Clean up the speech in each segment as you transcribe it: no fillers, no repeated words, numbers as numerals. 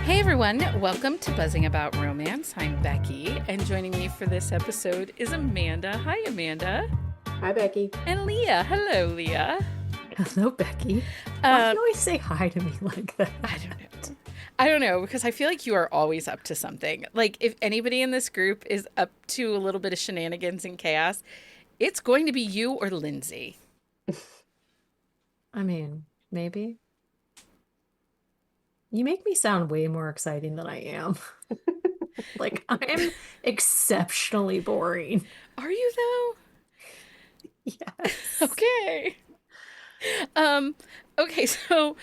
Hey everyone, welcome to Buzzing About Romance. I'm Becky, and joining me for this episode is Amanda. Hi, Amanda. Hi, Becky. And Leah. Hello, Leah. Hello, Becky. Why do you always say hi to me like that? I don't know, because I feel like you are always up to something. Like, if anybody in this group is up to a little bit of shenanigans and chaos, it's going to be you or Lindsay. I mean, maybe. You make me sound way more exciting than I am. Like, I'm exceptionally boring. Are you, though? Yes. Okay. Okay, so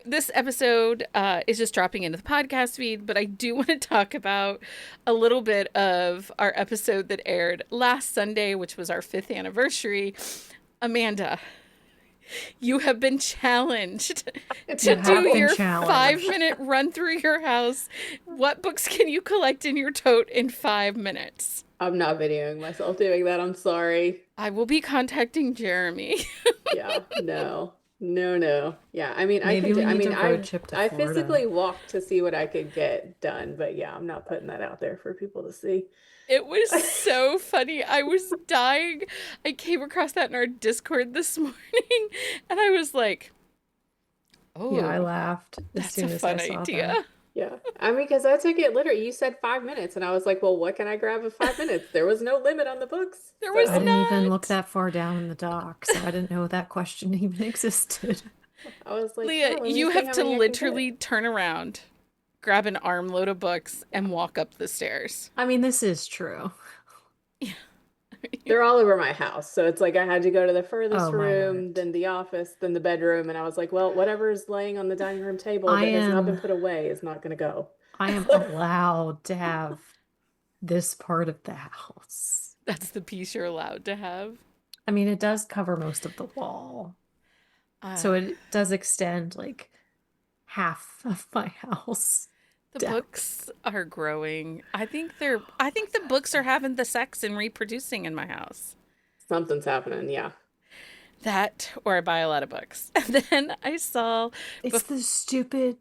this episode is just dropping into the podcast feed, but I do want to talk about a little bit of our episode that aired last Sunday, which was our 5th anniversary. Amanda, you have been challenged to do your 5-minute run through your house. What books can you collect in your tote in 5 minutes? I'm not videoing myself doing that. I'm sorry. I will be contacting Jeremy. Yeah, no. Yeah, I mean, Maybe I physically walked to see what I could get done, but yeah, I'm not putting that out there for people to see. It was so funny. I was dying. I came across that in our Discord this morning, and I was like, "Oh, yeah!" I laughed. That's a fun idea. That. Yeah, I mean, because I took it literally. You said 5 minutes, and I was like, "Well, what can I grab in 5 minutes?" There was no limit on the books. There was. I didn't even look that far down in the dock, so I didn't know that question even existed. I was like, Leah, you have to literally turn around, grab an armload of books, and walk up the stairs. I mean, this is true. Yeah. They're all over my house. So it's like I had to go to the furthest room, then the office, then the bedroom. And I was like, well, whatever's laying on the dining room table that has not been put away is not going to go. I am allowed to have this part of the house. That's the piece you're allowed to have. I mean, it does cover most of the wall. So it does extend like half of my house. The books are growing. I think the books are having the sex and reproducing in my house. Something's happening, yeah. That, or I buy a lot of books. And then I saw... It's the stupid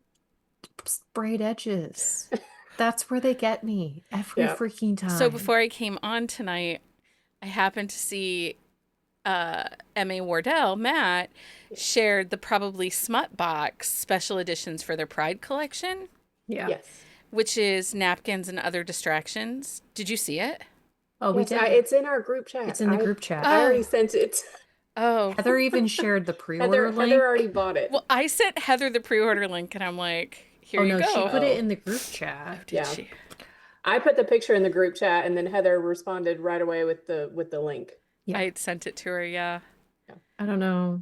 sprayed edges. That's where they get me every freaking time. So before I came on tonight, I happened to see M.A. Wardell, Matt, shared the Probably Smut box special editions for their Pride collection. Yeah. Yes. Which is napkins and other distractions. Did you see it? Oh, we did. It's in our group chat. It's in the group chat. I already sent it. Oh. Heather even shared the pre-order link. Heather already bought it. Well, I sent Heather the pre-order link, and I'm like, here you go. She put it in the group chat. Did she? I put the picture in the group chat, and then Heather responded right away with the link. Yeah. I had sent it to her, yeah. I don't know.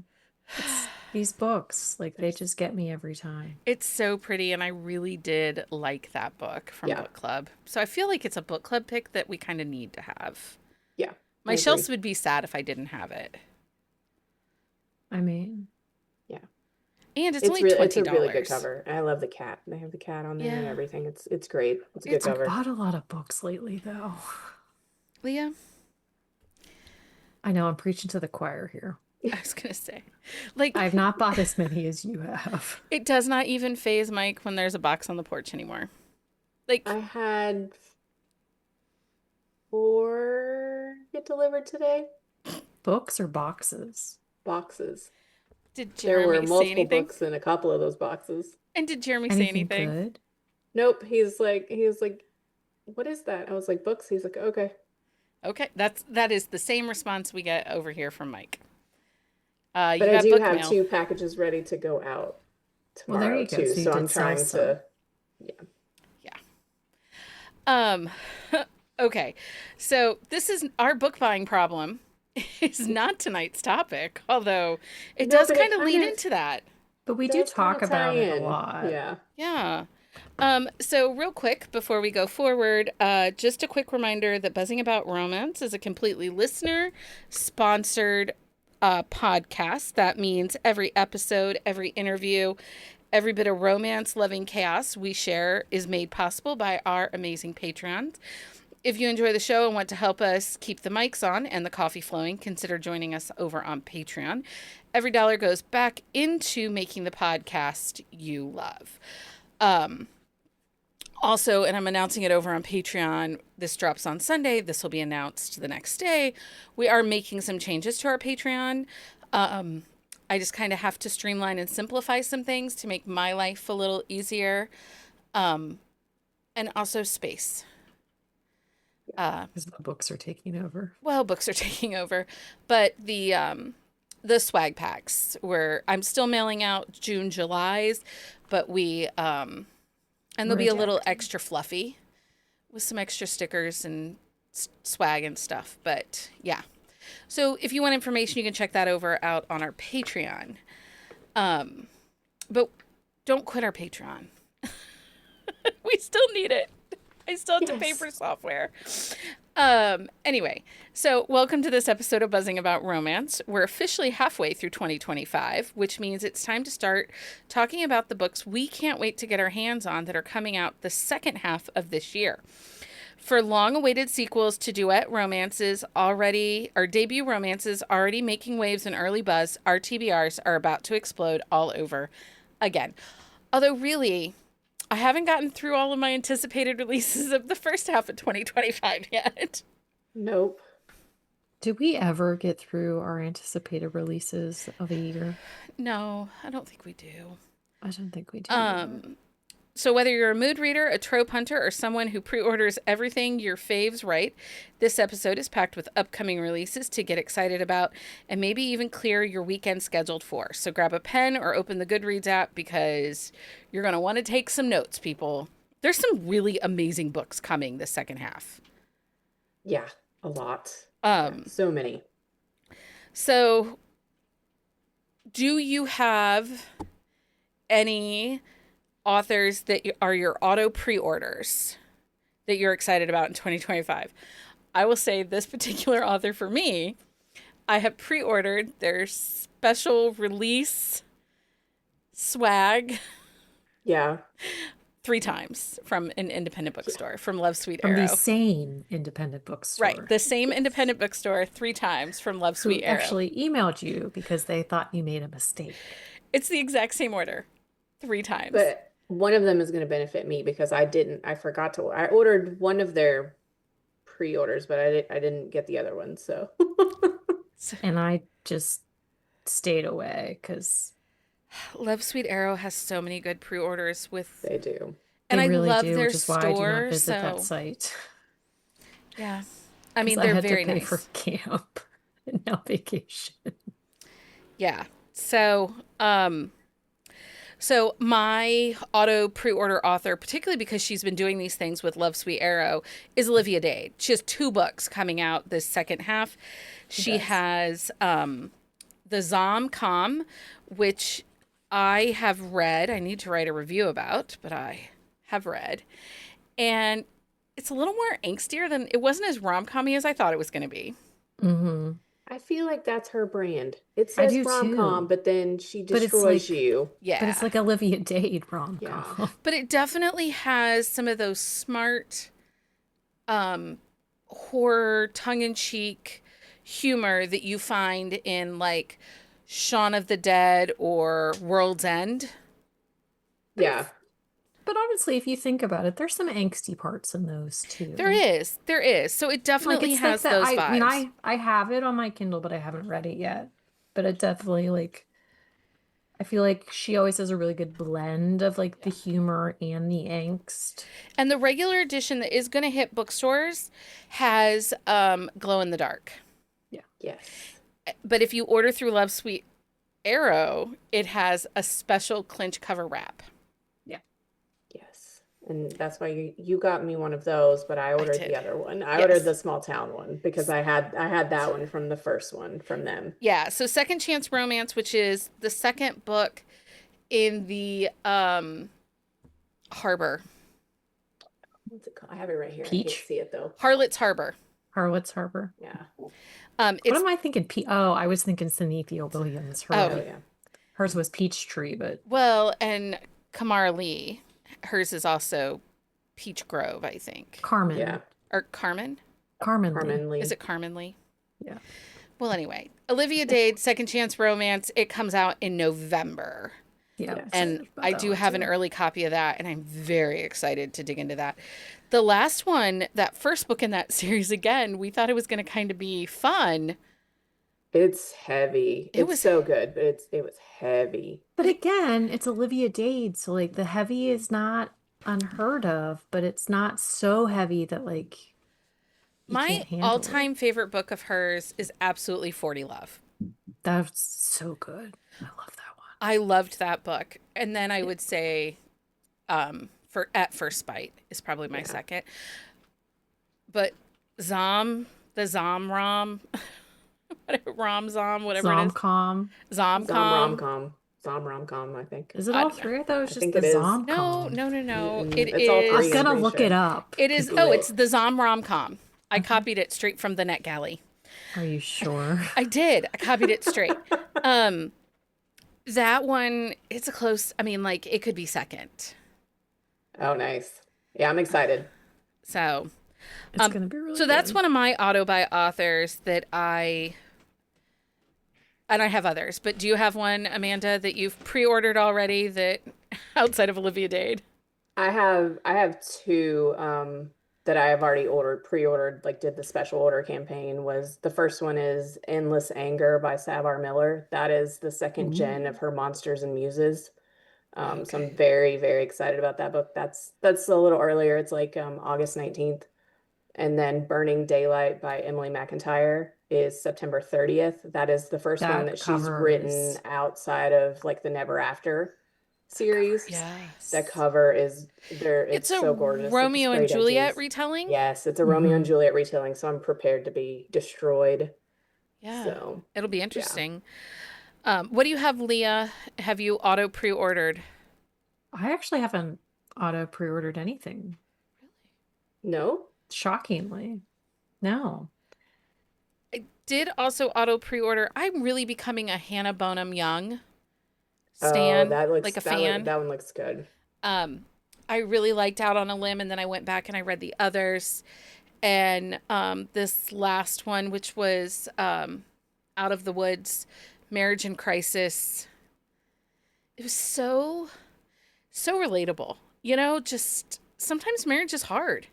It's these books, like, they just get me every time. It's so pretty, and I really did like that book from Book Club. So I feel like it's a book club pick that we kind of need to have. Yeah. My shelves would be sad if I didn't have it. I mean, yeah. And it's only $20. It's a really good cover. I love the cat. They have the cat on there and everything. It's great. It's a good cover. I've bought a lot of books lately, though. Leah? I know, I'm preaching to the choir here. I was going to say, like, I've not bought as many as you have. It does not even faze Mike when there's a box on the porch anymore. Like, I had 4 get delivered today. Books or boxes? Boxes. Did Jeremy there were multiple say anything? Books in a couple of those boxes. And did Jeremy say anything? Good? Nope. He was like, what is that? I was like, books. He's like, okay. Okay, that is the same response we get over here from Mike. But I do have mail. 2 packages ready to go out tomorrow, well, there you go. too. So I'm trying to, Okay, so this is our book buying problem. Is not tonight's topic, although it does kind of lead into that. But we do talk about it a lot. Yeah. Yeah. So real quick, before we go forward, just a quick reminder that Buzzing About Romance is a completely listener-sponsored podcast. That means every episode, every interview, every bit of romance-loving chaos we share is made possible by our amazing Patreons. If you enjoy the show and want to help us keep the mics on and the coffee flowing, consider joining us over on Patreon. Every dollar goes back into making the podcast you love. Also, and I'm announcing it over on Patreon, this drops on Sunday. This will be announced the next day. We are making some changes to our Patreon. I just kind of have to streamline and simplify some things to make my life a little easier. And also space. Because the books are taking over. Well, books are taking over. But the swag packs, where I'm still mailing out June, July's, but we... and they'll be a little extra fluffy with some extra stickers and swag and stuff. But yeah. So if you want information, you can check that out on our Patreon. But don't quit our Patreon. We still need it. I still have to pay for software. Anyway, so welcome to this episode of Buzzing About Romance. We're officially halfway through 2025, which means it's time to start talking about the books we can't wait to get our hands on that are coming out the second half of this year. For long-awaited sequels to duet romances debut romances already making waves in early buzz, our TBRs are about to explode all over again. Although really, I haven't gotten through all of my anticipated releases of the first half of 2025 yet. Nope. Did we ever get through our anticipated releases of a year? No, I don't think we do. I don't think we do. So whether you're a mood reader, a trope hunter, or someone who pre-orders everything your faves write, this episode is packed with upcoming releases to get excited about and maybe even clear your weekend scheduled for. So grab a pen or open the Goodreads app because you're going to want to take some notes, people. There's some really amazing books coming the second half. Yeah, a lot. So many. So do you have any authors that are your auto pre-orders that you're excited about in 2025? I will say this particular author for me, I have pre-ordered their special release swag. Yeah. 3 times from an independent bookstore, from Love Sweet Arrow. From the same independent bookstore. Right. The same independent bookstore 3 times from Love Sweet Arrow. Actually emailed you because they thought you made a mistake. It's the exact same order. 3 times. But one of them is going to benefit me because I ordered one of their pre-orders, but I didn't get the other one. So, and I just stayed away because Love Sweet Arrow has so many good pre-orders they do. And they really I love do, their which is store. why I do not visit that site. Yeah. I mean, they're very nice. For camp and now vacation. Yeah. So my auto pre-order author, particularly because she's been doing these things with Love Sweet Arrow, is Olivia Dade. She has 2 books coming out this second half. She has the Zom-Com, which I have read. I need to write a review about, but I have read. And it's a little more angstier than, it wasn't as rom-com-y as I thought it was going to be. Mm-hmm. I feel like that's her brand. It says rom-com, but then she destroys you. Yeah. But it's like Olivia Dade rom-com. Yeah. But it definitely has some of those smart horror, tongue-in-cheek humor that you find in like Shaun of the Dead or World's End. Yeah. But honestly, if you think about it, there's some angsty parts in those too. There is. So it definitely has like those vibes. I mean, I have it on my Kindle, but I haven't read it yet. But it definitely I feel like she always has a really good blend of the humor and the angst. And the regular edition that is going to hit bookstores has glow in the dark. Yeah. Yes. But if you order through Love Sweet Arrow, it has a special clinch cover wrap. And that's why you got me one of those, but I ordered the other one. I ordered the small town one because I had that one from the first one from them. Yeah. So Second Chance Romance, which is the second book in the Harbor. What's it called? I have it right here. Peach? I can't see it though. Harlot's Harbor. Harlot's Harbor. Yeah. What am I thinking? I was thinking Synethia Williams. Hers was Peachtree, but and Kamara Lee. Hers is also Peach Grove, I think. Carmen. Yeah. Or Carmen? Carmen Lee. Is it Carmen Lee? Yeah. Well, anyway, Olivia Dade, Second Chance Romance. It comes out in November. Yeah, I'm Yeah. And excited about I that do one have an too. early copy of that, and I'm very excited to dig into that. The last one, that first book in that series, again, we thought it was going to kind of be fun. It's heavy. It It's was, so good, but it was heavy. But but it, again, it's Olivia Dade, so like the heavy is not unheard of, but it's not so heavy that like you my can't handle it. all-time favorite book of hers is absolutely 40 Love. That's so good. I love that one. I loved that book. And then I Yeah. would say for At First Bite is probably my Yeah. second. But the Zom Rom, Rom Zom, whatever it is. Zomcom. Zom Zomcom. rom-com. Zom rom-com, I think. Is it I all don't know. three? I thought it was I just think the it is. No, Zomcom. no, no, no. It It's all I'm three, I'm is. gonna pretty look it sure. up It is. because Oh, Do it's it. the Zom Rom Com. I okay. copied it straight from the NetGalley. Are you sure? I did. I copied it straight. Um, that one, it's a close. I mean, like it could be second. Oh, nice. Yeah, I'm excited. So, It's um, gonna be really so that's good. one of my auto buy authors that and I have others. But do you have one, Amanda, that you've pre-ordered already that outside of Olivia Dade? I have two that I have already pre-ordered, like did the special order campaign. Was the first one is Endless Anger by Savar Miller. That is the second gen of Ooh, her Monsters and Muses. So Okay. I'm very, very excited about that book. That's a little earlier. It's like August 19th. And then Burning Daylight by Emily McIntyre is September 30th. That is the first one that that she's cover written is outside of like the Never After that cover series. is That Yes. cover is there. It's It's a so gorgeous. It's Romeo and straight Juliet edges. retelling. Yes, it's a Romeo and amazing. Juliet retelling, so I'm prepared to be destroyed. Yeah. So, It'll be yeah. interesting. What do you have, Leah? Have you auto pre-ordered? I actually haven't auto pre-ordered anything, No? shockingly. No. I did also auto pre-order. I'm really becoming a Hannah Bonham Young Oh, stan, like a fan. that one looks good. Um, I really liked Out on a Limb, and then I went back and I read the others. And this last one, which was Out of the Woods, Marriage in Crisis, it was so relatable. Just sometimes marriage is hard,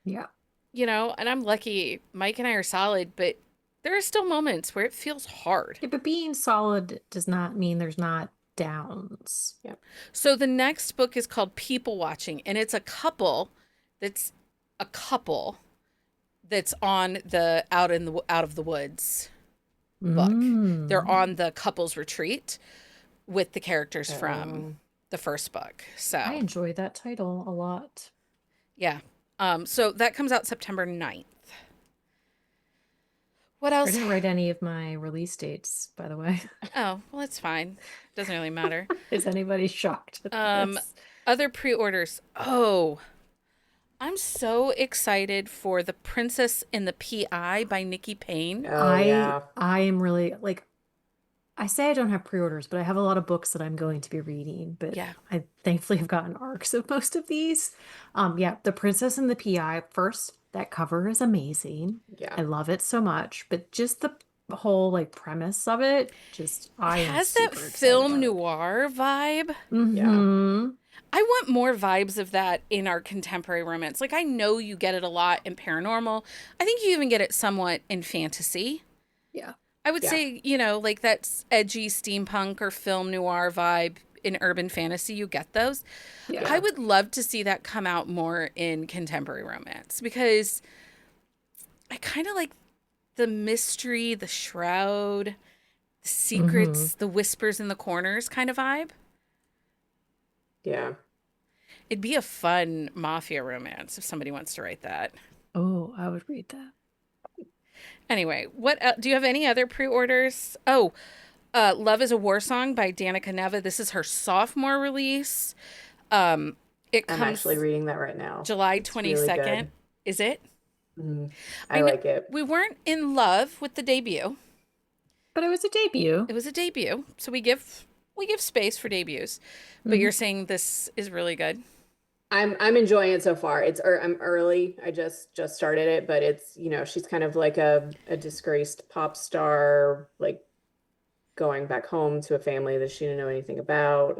Yeah. and I'm lucky Mike and I are solid, but there are still moments where it feels hard. Yeah, but being solid does not mean there's not downs. Yeah. So the next book is called People Watching, and it's that's a couple that's on the Out of the Woods book. They're Mm. on the couples retreat with the characters from Um, the first book. I So, enjoy that title a lot. yeah. So that comes out September 9th. What I else? didn't write any of my release dates, by the way. Oh, well, it's fine. Doesn't really matter. Is anybody shocked at Um, this? Other pre-orders. Oh, I'm so excited for The Princess and the PI by Nikki Payne. oh I yeah. I am really like I say I don't have pre-orders, but I have a lot of books that I'm going to be reading, but Yeah. I thankfully have gotten arcs of most of these. Yeah, The Princess and the PI first, that cover is amazing. Yeah. I love it so much, but just the whole like premise of it, just It I am has that super excited film about it. noir vibe. Yeah. Mm-hmm. I want more vibes of that in our contemporary romance. Like, I know you get it a lot in paranormal. I think you even get it somewhat in fantasy. Yeah. I would Yeah. say, like that's edgy steampunk or film noir vibe in urban fantasy. You get those. Yeah. I Yeah. would love to see that come out more in contemporary romance because I kind of like the mystery, the shroud, the Mm-hmm. secrets, the whispers in the corners kind of vibe. Yeah. It'd be a fun mafia romance if somebody wants to write that. Oh, I would read that. Anyway, what do you have any other pre-orders? Oh, Love is a War Song by Danica Neva. This is her sophomore release. It I'm actually comes reading that right now. July It's really 22nd. good. Is it? Mhm. I I know like it. we weren't in love with the debut. But it was a debut. It was a debut, so we give space for debuts. But Hmm. you're saying this is really good. I'm enjoying it so far. I'm early. I just started it, but it's, she's kind of like a disgraced pop star, like going back home to a family that she didn't know anything about.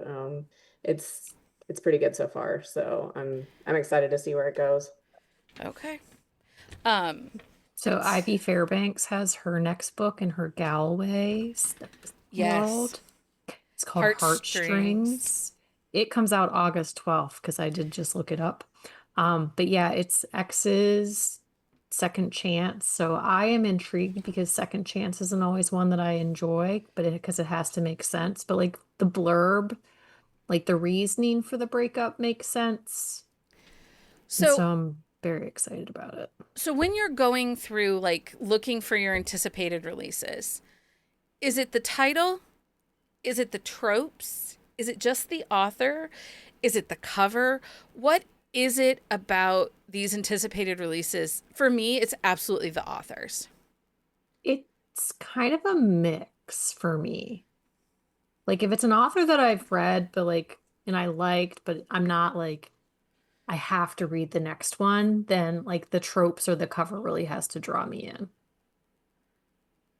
It's it's pretty good so far. So I'm excited to see where it goes. Okay. Um, So Ivy Fairbanks has her next book in her Galway yes. world. It's called Heartstrings. Heartstrings. It comes out August 12th because I did just look it up. But yeah, it's X's Second Chance. So I am intrigued because Second Chance isn't always one that I enjoy, but because it has to make sense. But like the blurb, like the reasoning for the breakup makes sense. And So so I'm very excited about it. so when you're going through like looking for your anticipated releases, is it the title? Is it the tropes? Is it just the author? Is it the cover? What is it about these anticipated releases? For me, it's absolutely the authors. It's kind of a mix for me. Like if it's an author that I've read, but like, and I liked, but I'm not like, I have to read the next one, then like the tropes or the cover really has to draw me in.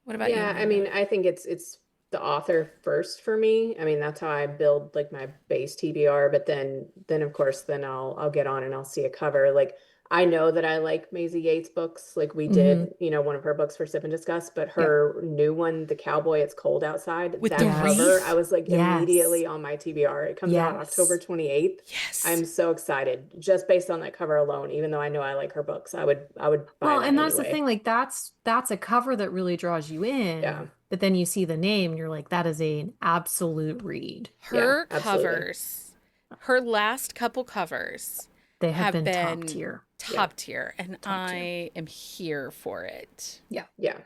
What about you, Yeah, I Amanda? mean, I think it's the author first for me. I mean, that's how I build like my base TBR, but then of course then I'll get on and I'll see a cover. Like I know that I like Maisie Yates books. Like we Mm-hmm. did, one of her books for Sip and Discuss, but Yep. her new one, The Cowboy It's Cold Outside, With the that cover, I Yes. wreath? was like Yes. immediately on my TBR. It comes out October Yes. 28th. Yes. I'm so excited just based on that cover alone, even though I know I like her books. I would buy Well, that and that's the anyway. thing, like that's a cover that really draws you Yeah. in, but then you see the name and you're like, that is an absolute read. Yeah, Her absolutely. covers, her last couple covers They have have been top been tier. Yeah. top tier, and Top tier. I am here for it. Yeah. Yeah.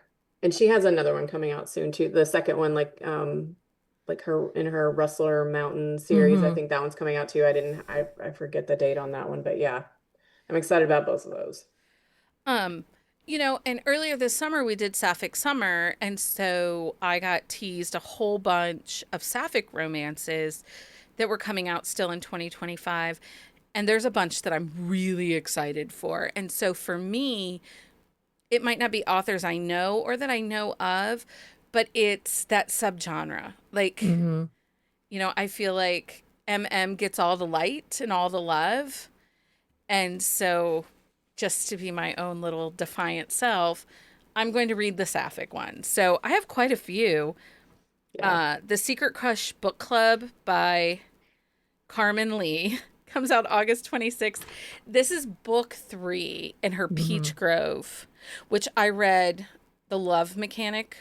And she has another one coming out soon too. The second one, like her in her Rustler Mountain series. I Mm-hmm. think that one's coming out too. I forget the date on that one, but yeah. I'm excited about both of those. Um, and earlier this summer we did Sapphic Summer, and so I got teased a whole bunch of Sapphic romances that were coming out still in 2025. And there's a bunch that I'm really excited for. And so for me, it might not be authors I know or that I know of, but it's that subgenre. Like, Mm-hmm. I feel like MM gets all the light and all the love. And so, just to be my own little defiant self, I'm going to read the Sapphic one. So, I have quite a few. Yeah. The Secret Crush Book Club by Carmen Lee comes out August 26th. This is book 3 in her Mm-hmm. Peach Grove, which I read The Love Mechanic.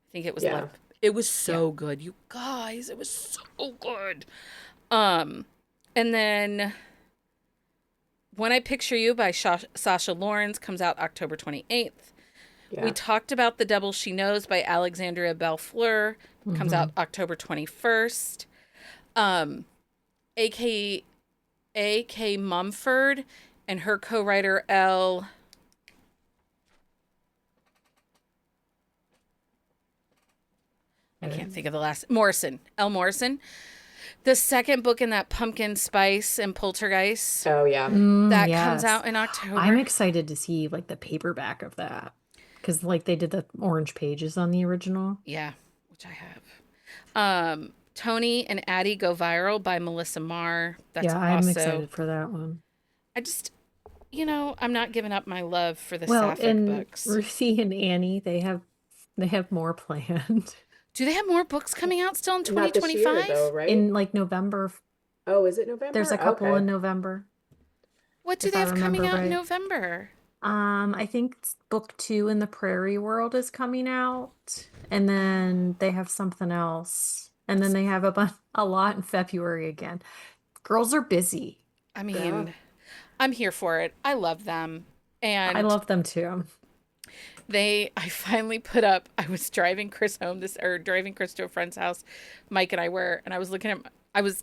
I think it was Yeah. Love. It was Yeah. so good, you guys. It was so good. Um, and then When I Picture You by Sasha Lawrence comes out October 28th. We Yeah. talked about The Devil She Knows by Alexandria Bellefleur. Comes Mm-hmm. out October 21st. Um, A.K. A.K. Mumford and her co-writer I can't think of the last, L. Morrison. The second book in that Pumpkin Spice and Poltergeist Oh yeah. that comes Yes. out in I'm October. excited to see like the paperback of that because like they did the orange pages on the original. Yeah, which I have. Tony and Addie Go Viral by Melissa Marr. That's Yeah, I'm also, excited for that one. I just, I'm not giving up my love for the Well, Sapphic and books. Ruthie and Annie, they have more planned Do they have more books coming out still in Not this year though, 2025? right? in like November. Oh, is it There's November? a couple Okay. in November, What do if they I have coming remember out in right. November? I think book 2 in the Prairie World is coming out, and then they have something else, and then they have a lot in February again. Girls are busy. I Yeah. mean, I'm here for it. I love them. I And love them too. I finally put up, I was driving Chris driving Chris to a friend's house. Mike and I were, and I was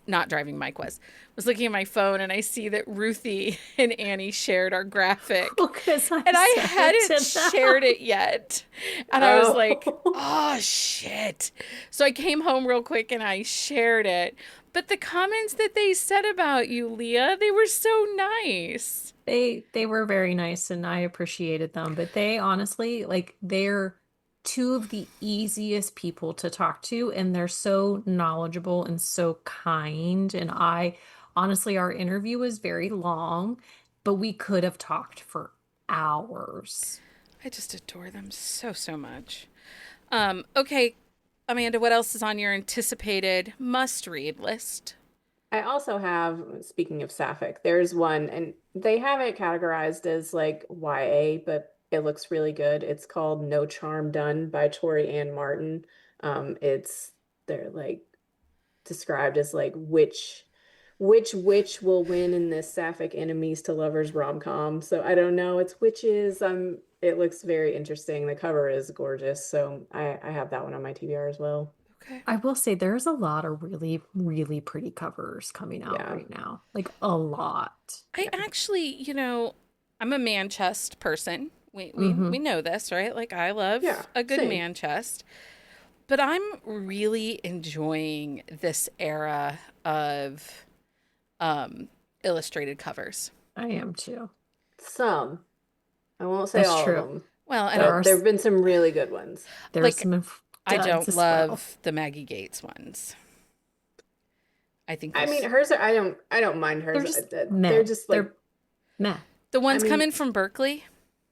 not driving, was looking at my phone, and I see that Ruthie and Annie shared our graphic, Because I and I sent it hadn't to shared them. it yet. And I was like, Oh. oh shit. So I came home real quick and I shared it. But the comments that they said about you, Leah, they were so nice. They were very nice and I appreciated them, but they honestly like two of the easiest people to talk to, and they're so knowledgeable and so kind. And honestly, our interview was very long, but we could have talked for hours. I just adore them so, so much. Okay, Amanda, what else is on your anticipated must-read list? I also have, speaking of Sapphic, there's one, and they have it categorized as like YA, but it looks really good. It's called No Charm Done by Tori Ann Martin. It's they're like described as like which witch will win in this Sapphic enemies to lovers rom-com. So I don't know. It's witches. It looks very interesting. The cover is gorgeous. So I have that one on my TBR as well. Okay. I will say there's a lot of really, really pretty covers coming out Yeah. right now. Like a lot. I actually, I'm a man chest person. We, we Mm-hmm. we know this, right? Like I love Yeah, a good same. man chest. But I'm really enjoying this era of illustrated covers. I am too. Some. I won't say That's all of true. them, Well, and There but are there have been some really good ones. there are like some I duds don't as well. love the Maggie Gates ones. I think I mean, those hers are, I don't mind hers. They're just They're meh. just like, They're meh. the I ones mean, coming from Berkeley.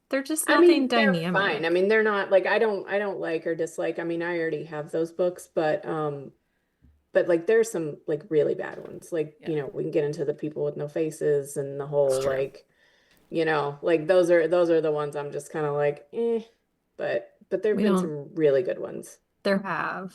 They're just I nothing mean, they're fine. I dynamic. mean, they're not like I don't like or dislike. I mean, I already have those books, but like there's some like really bad ones. Like, Yeah, we can get into the people with no faces and the it's whole true. like, like those are the ones I'm just kind of like, eh. But there've We been don't some really good ones. there have.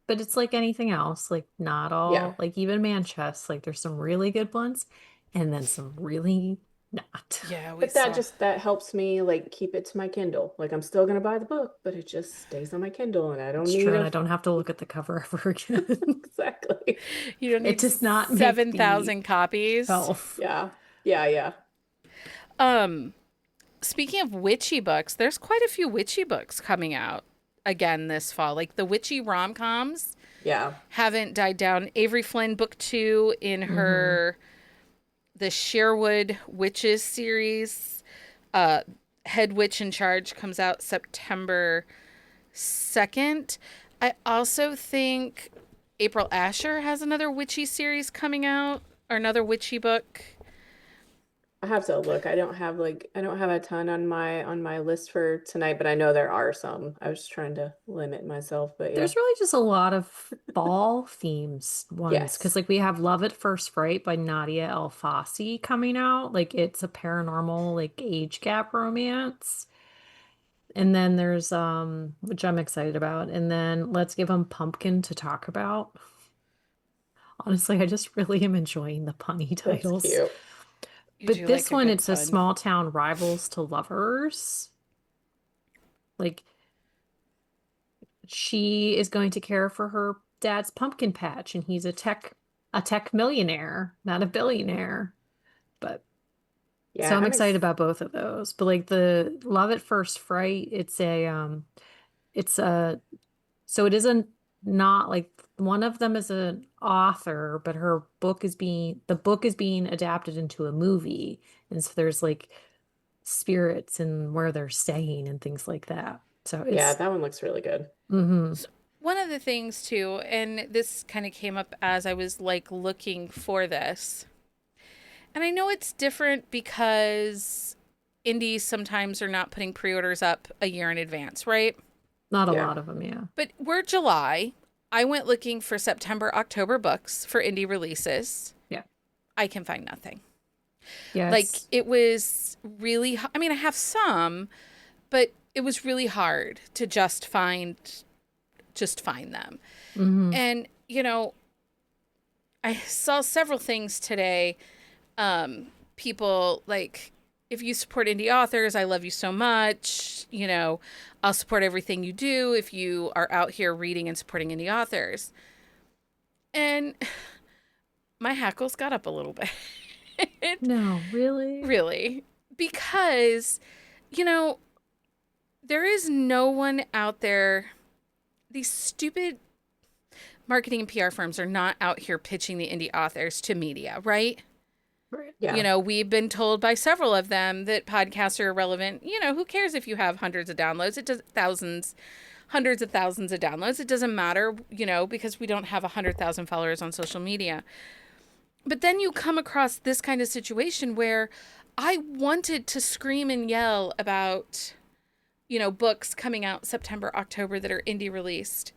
But it's like anything else, like not Yeah. all, like even Manchester, like there's some really good ones and then some really not. Yeah, we But saw. that helps me like keep it to my Kindle. Like I'm still gonna buy the book, but it just stays on my Kindle and I don't It's true, need and a I don't have to look at the cover ever again. exactly. You don't It need does not make the 7,000 copies. shelf. Yeah. Yeah, yeah. Um, Speaking of witchy books, there's quite a few witchy books coming out again this fall. Like the witchy rom-coms Yeah. haven't died down. Avery Flynn, book 2 in Hmm. her the Sherwood Witches series. Uh, Head Witch in Charge comes out September 2nd. I also think April Asher has another witchy series coming out, or another witchy book. I have to look. I don't have a ton on my list for tonight, but I know there are some. I was trying to limit myself, but yeah. There's really just a lot of fall themes ones because Yes. like we have Love at First Fright by Nadia El Fassi coming out. Like it's a paranormal like age gap romance. And then there's which I'm excited about. And then Let's Give 'em Pumpkin to Talk About. Honestly, I just really am enjoying the punny That's titles. cute. You But do this like a one, good it's a pun. small town rivals to lovers. Like she is going to care for her dad's pumpkin patch, and he's a tech millionaire, not a billionaire. But so Yeah, I'm excited about both of those. But like the Love at First Fright, it's a so it isn't not like one of them is an author, but the book is being adapted into a movie. And so there's like spirits and where they're staying and things like that. So yeah, it's that one looks really good. mm-hmm. So one of the things too, and this kind of came up as I was like looking for this. And I know it's different because indies sometimes are not putting pre-orders up a year in advance, right? Not a Yeah. lot of them, yeah. But we're July. I went looking for September, October books for indie releases. Yeah. I can find nothing. Yeah, Like it's it was really, I mean, I have some, but it was really hard to just find them. mm-hmm. And, I saw several things today. People like, if you support indie authors, I love you so much. I'll support everything you do if you are out here reading and supporting indie authors. And my hackles got up a little bit. No, really? Really. Because, there is no one out there. These stupid marketing and PR firms are not out here pitching the indie authors to media, right? Right. Yeah. We've been told by several of them that podcasts are irrelevant. Who cares if you have hundreds of downloads? It does thousands, hundreds of thousands of downloads. It doesn't matter, because we don't have 100,000 followers on social media. But then you come across this kind of situation where I wanted to scream and yell about, books coming out September, October that are indie released.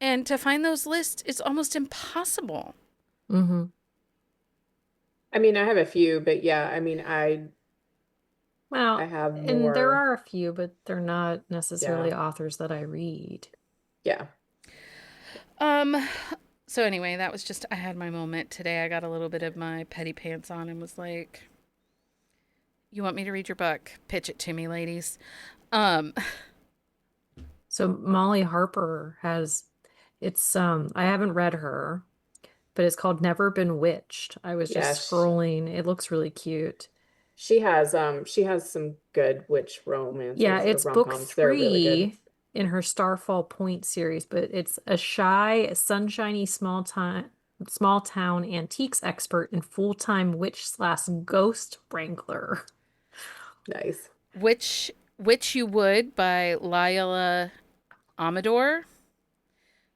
And to find those lists, it's almost impossible. Mm-hmm. I mean, I have a few, but yeah, I mean, I Well, have and there more. are a few, but they're not necessarily Yeah. authors that I read. Yeah. So anyway, that was just, I had my moment today. I got a little bit of my petty pants on and was like, you want me to read your book? Pitch it to me, ladies. So Molly Harper I haven't read her, but it's called Never Been Witched. I was Yeah. just scrolling. It looks really cute. She has some good witch Yeah, romances or it's book rom-coms. They're really good. 3 in her Starfall Point series, but it's a shy, sunshiny small town antiques expert and full-time witch/ghost wrangler. Nice. Which You Would by Lila Amador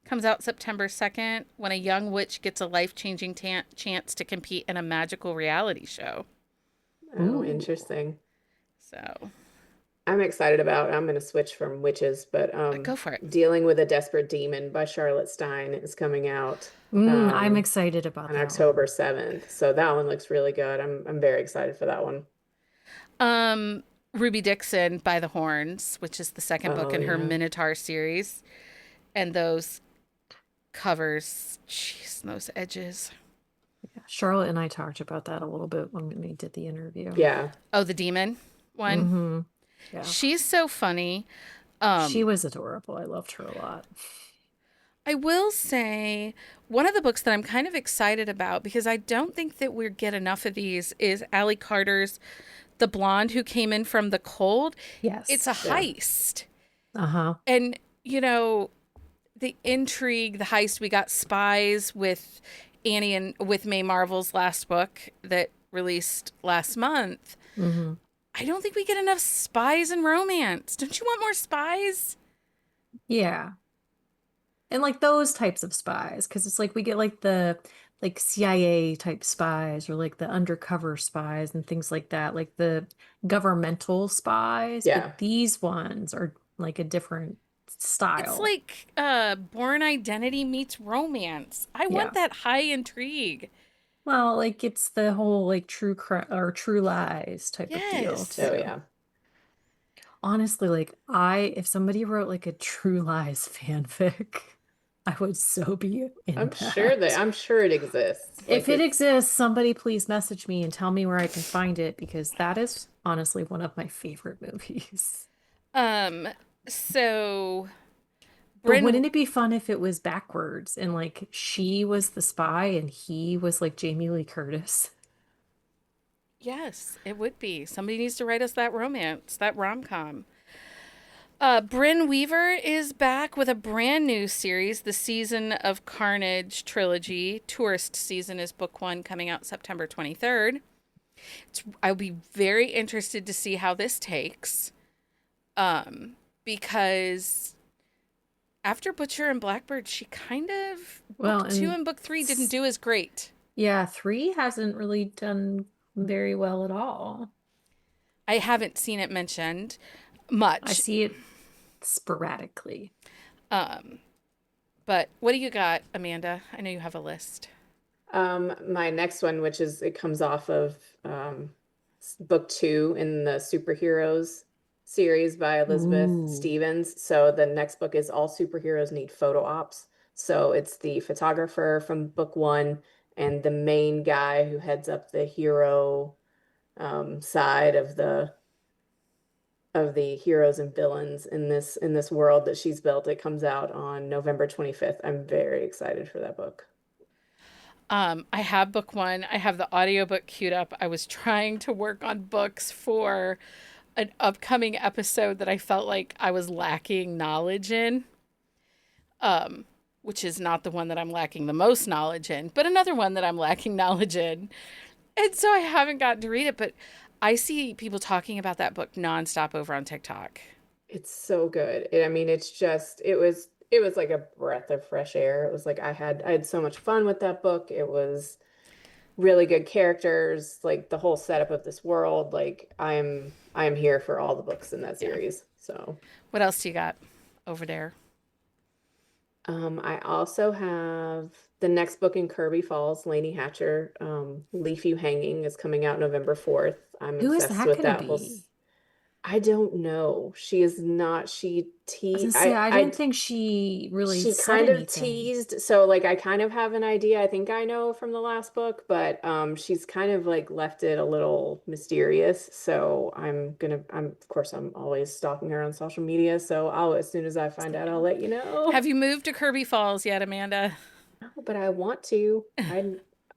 comes out September 2nd when a young witch gets a life-changing chance to compete in a magical reality show. Oh, Ooh. interesting. So I'm excited about, I'm going to switch from witches, but go for it. Dealing with a Desperate Demon by Charlotte Stein is coming out I'm excited about on that October one. 7th. So that one looks really good. I'm very excited for that one. Ruby Dixon by the Horns, which is the second book Oh, in her yeah. Minotaur series. And those covers, jeez, those edges. Yeah, Charlotte and I talked about that a little bit when we did the interview. Yeah. Oh, the demon one. Mm-hmm. Yeah. She's so funny. She was adorable. I loved her a lot. I will say one of the books that I'm kind of excited about, because I don't think that we get enough of these, is Allie Carter's The Blonde Who Came in from the Cold. Yes. It's a heist. Uh-huh. And, the intrigue, the heist, we got Spies with Annie and with May Marvel's last book that released last month. Mm-hmm. I don't think we get enough spies and romance. Don't you want more spies? Yeah. And like those types of spies, because it's like we get like the CIA type spies or like the undercover spies and things like that, like the governmental spies. Yeah. But these ones are like a different style. It's like Born Identity meets romance. I want that high intrigue. Well, like it's the whole like true lies type of deal too. Oh, yeah. Honestly, like if somebody wrote like a True Lies fanfic, I would so be in I'm that. I'm sure it exists. If it exists, somebody please message me and tell me where I can find it because that is honestly one of my favorite movies. So But wouldn't it be fun if it was backwards and like she was the spy and he was like Jamie Lee Curtis? Yes, it would be. Somebody needs to write us that romance, that rom-com. Bryn Weaver is back with a brand new series, the Season of Carnage trilogy. Tourist Season is book 1 coming out September 23rd. I'll be very interested to see how this takes. Because after Butcher and Blackbird, she kind of, book 2 and book 3 didn't do as great. Yeah, 3 hasn't really done very well at all. I haven't seen it mentioned much. I see it sporadically. But what do you got, Amanda? I know you have a list. My next one, it comes off of book 2 in the Superheroes series by Elizabeth Stevens. So the next book is All Superheroes Need Photo Ops. So it's the photographer from book 1 and the main guy who heads up the hero side of the heroes and villains in this world that she's built. It comes out on November 25th. I'm very excited for that book. I have book 1. I have the audiobook queued up. I was trying to work on books for an upcoming episode that I felt like I was lacking knowledge in. Which is not the one that I'm lacking the most knowledge in, but another one that I'm lacking knowledge in. And so I haven't gotten to read it, but I see people talking about that book nonstop over on TikTok. It's so good. I mean, it's just it was like a breath of fresh air. It was like I had so much fun with that book. It was really good characters, like the whole setup of this world. Like I'm here for all the books in that Yeah. series. So, What else do you got over there? I also have the next book in Kirby Falls, Lainey Hatcher, Leave You Hanging is coming out November 4th. I'm Who is obsessed that with gonna that be? I don't know. She is not, she I was te gonna say, I didn't think she really she said kind of anything. teased, so like I kind of have an idea. I think I know from the last book, but she's kind of like left it a little mysterious. So I'm of course I'm always stalking her on social media, so I'll as soon as I find out, I'll Same. let you know. Have you moved to Kirby Falls yet, Amanda? No, but I want to.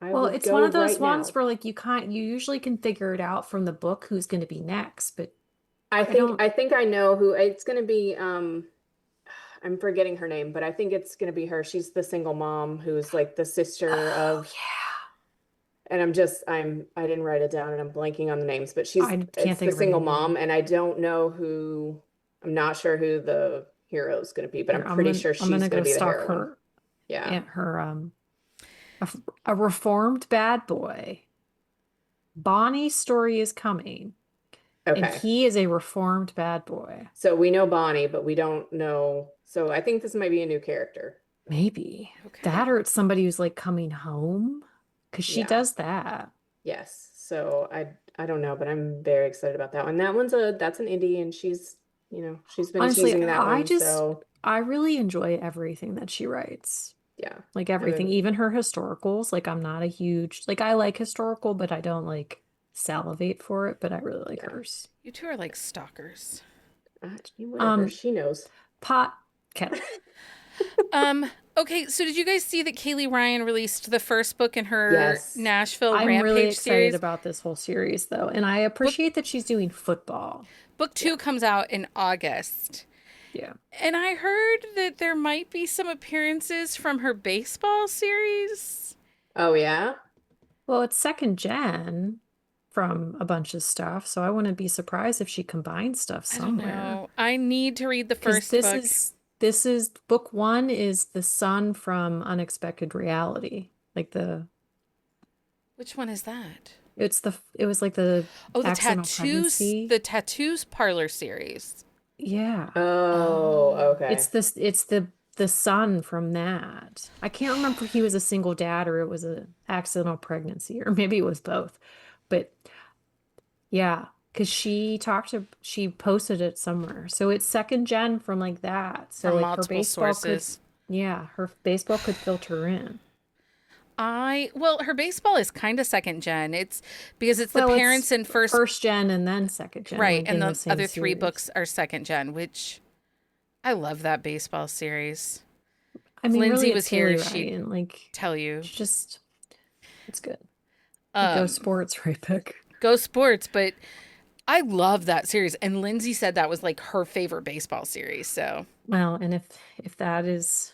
I Well, would it's one go of those right ones now. where like you usually can figure it out from the book who's going to be next, but I don't. I think I know who it's going to be. I'm forgetting her name, but I think it's going to be her. She's the single mom who's like the sister Oh of, yeah, and I didn't write it down and I'm blanking on the names, but I can't it's the think of her single name either. mom, and I don't know who, I'm not sure who the hero is going to be, but Here, I'm pretty sure I'm she's gonna going go to be the stalk heroine. her Yeah. and her a, a reformed bad boy. Bonnie's story is coming, and Okay. he is a reformed bad boy. So we know Bonnie, but we don't know. So I think this might be a new character. Maybe Okay. that or it's somebody who's like coming home because she Yeah. does that. Yes. So I don't know, but I'm very excited about that one. That one's a that's an indie, and she's been Honestly, teasing that one, so I really enjoy everything that she writes. yeah. Like And everything, then even her historicals. Like I'm not a huge, like I like historical, but I don't like salivate for it, but I really like yeah. hers. You two are like stalkers. Whatever, Um, she knows. pot kettle. Okay, so did you guys see that Kaylee Ryan released the first book in her Yes. Nashville I'm really Rampage excited series? about this whole series though, and I Book appreciate that she's doing football. book Yeah. 2 comes out in August. Yeah. And I heard that there might be some appearances from her baseball series. Oh yeah? Well, it's second gen from a bunch of stuff, so I wouldn't be surprised if she combines stuff I don't somewhere. know. I need to read the Because first book. this is book one is the son from Unexpected Reality. Like the Which one is that? it was like the Oh, accidental pregnancy. the tattoos parlor series. Yeah. Oh, Oh, okay. It's the son from that. I can't remember if he was a single dad or it was an accidental pregnancy, or maybe it was both. But yeah, because she posted it somewhere. So it's second gen from like that. So from like multiple sources. yeah, her baseball could filter in. Well, her baseball is kind of second gen. It's because it's the Well, it's parents in first, first gen and then second gen, right, like and in the the same other 3 series. books are second gen, which I love that baseball series. I If mean, really, Lindsay it's was here, Kaylee she'd Ryan. Like, tell you. it's just, it's good. Go Um, sports, right pick. Go sports, but I love that series. And Lindsay said that was like her favorite baseball series. So, Well, and if that is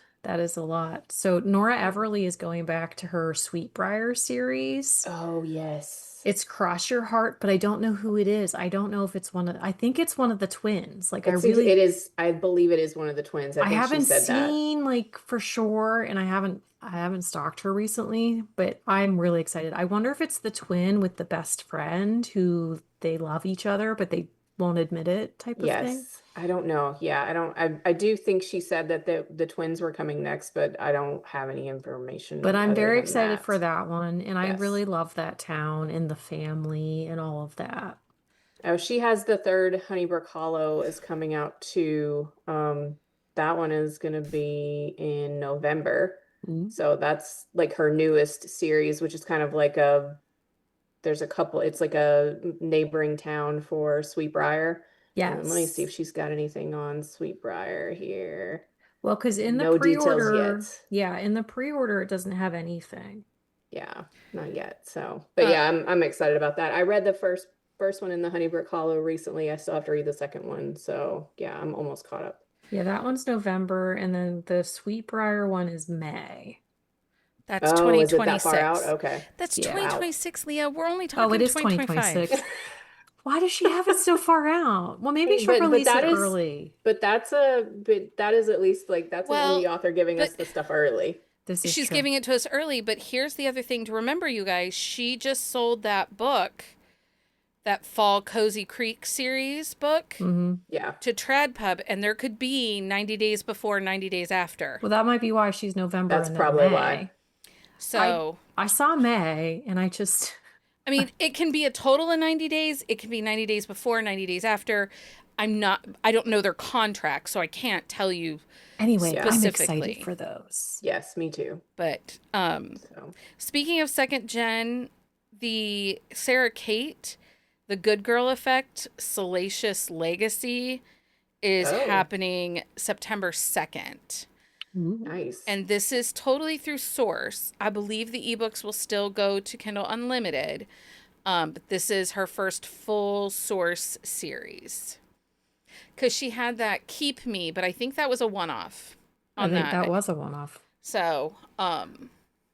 a lot. So Nora Yeah. Everly is going back to her Sweetbriar series. Oh, yes. It's Cross Your Heart, but I don't know who it is. I don't know if it's I think it's one of the twins. Like It is, I believe it is one of the twins. I I think she haven't said that. seen like for sure, and I haven't stalked her recently, but I'm really excited. I wonder if it's the twin with the best friend who they love each other, but they won't admit it type of thing. Yes. I don't know. Yeah, I do think she said that the twins were coming next, but I don't have any But information I'm other very than excited for that. that one, and I Yes. really love that town and the family and all of that. Oh, she has the third Honeybrook Hollow is coming out too. That one is going to be in November. Mm. So that's like her newest series, which is kind of like there's a couple, it's like a neighboring town for Sweetbriar. Let me see if Yes. she's got anything on Sweetbriar here. Well, because in the No details pre-order, yet. yeah, in the pre-order, it doesn't have anything. Yeah, not yet. So, but uh, yeah, I'm excited about that. I read the first one in the Honeybrook Hollow recently. I still have to read the second one. So, yeah, I'm almost caught up. Yeah, that one's November, and then the Sweetbriar one is May. That's Oh, is it that far out? 2026. Okay. That's Yeah. 2026, Leah. We're only Oh, talking it is 2025. 2026. Why does she have it so far out? Well, maybe Hey, she'll but release it that is early. but that is at least like that's an indie Well, author giving us but the stuff early. This is she's true. giving it to us early. But here's the other thing to remember, you guys. She just sold that book, that Fall Cozy Creek series book, Mm-hmm. Yeah. to TradPub, and there could be 90 days before, 90 days after. Well, that might be why she's November That's and then probably why. May. So, I saw May and I just I mean, it can be a total of 90 days. It can be 90 days before, 90 days after. I don't know their contract, so I can't tell you anyway, I'm excited specifically. for those. Yes, me too. But So speaking of second gen, the Sarah Kate, The Good Girl Effect, Salacious Legacy is Oh, happening September 2nd. Ooh. nice. And this is totally through Source. I believe the ebooks will still go to Kindle Unlimited. But this is her first full Source series. Because she had that Keep Me, but I think that was a one-off I on think that. that was a one-off. So, Well,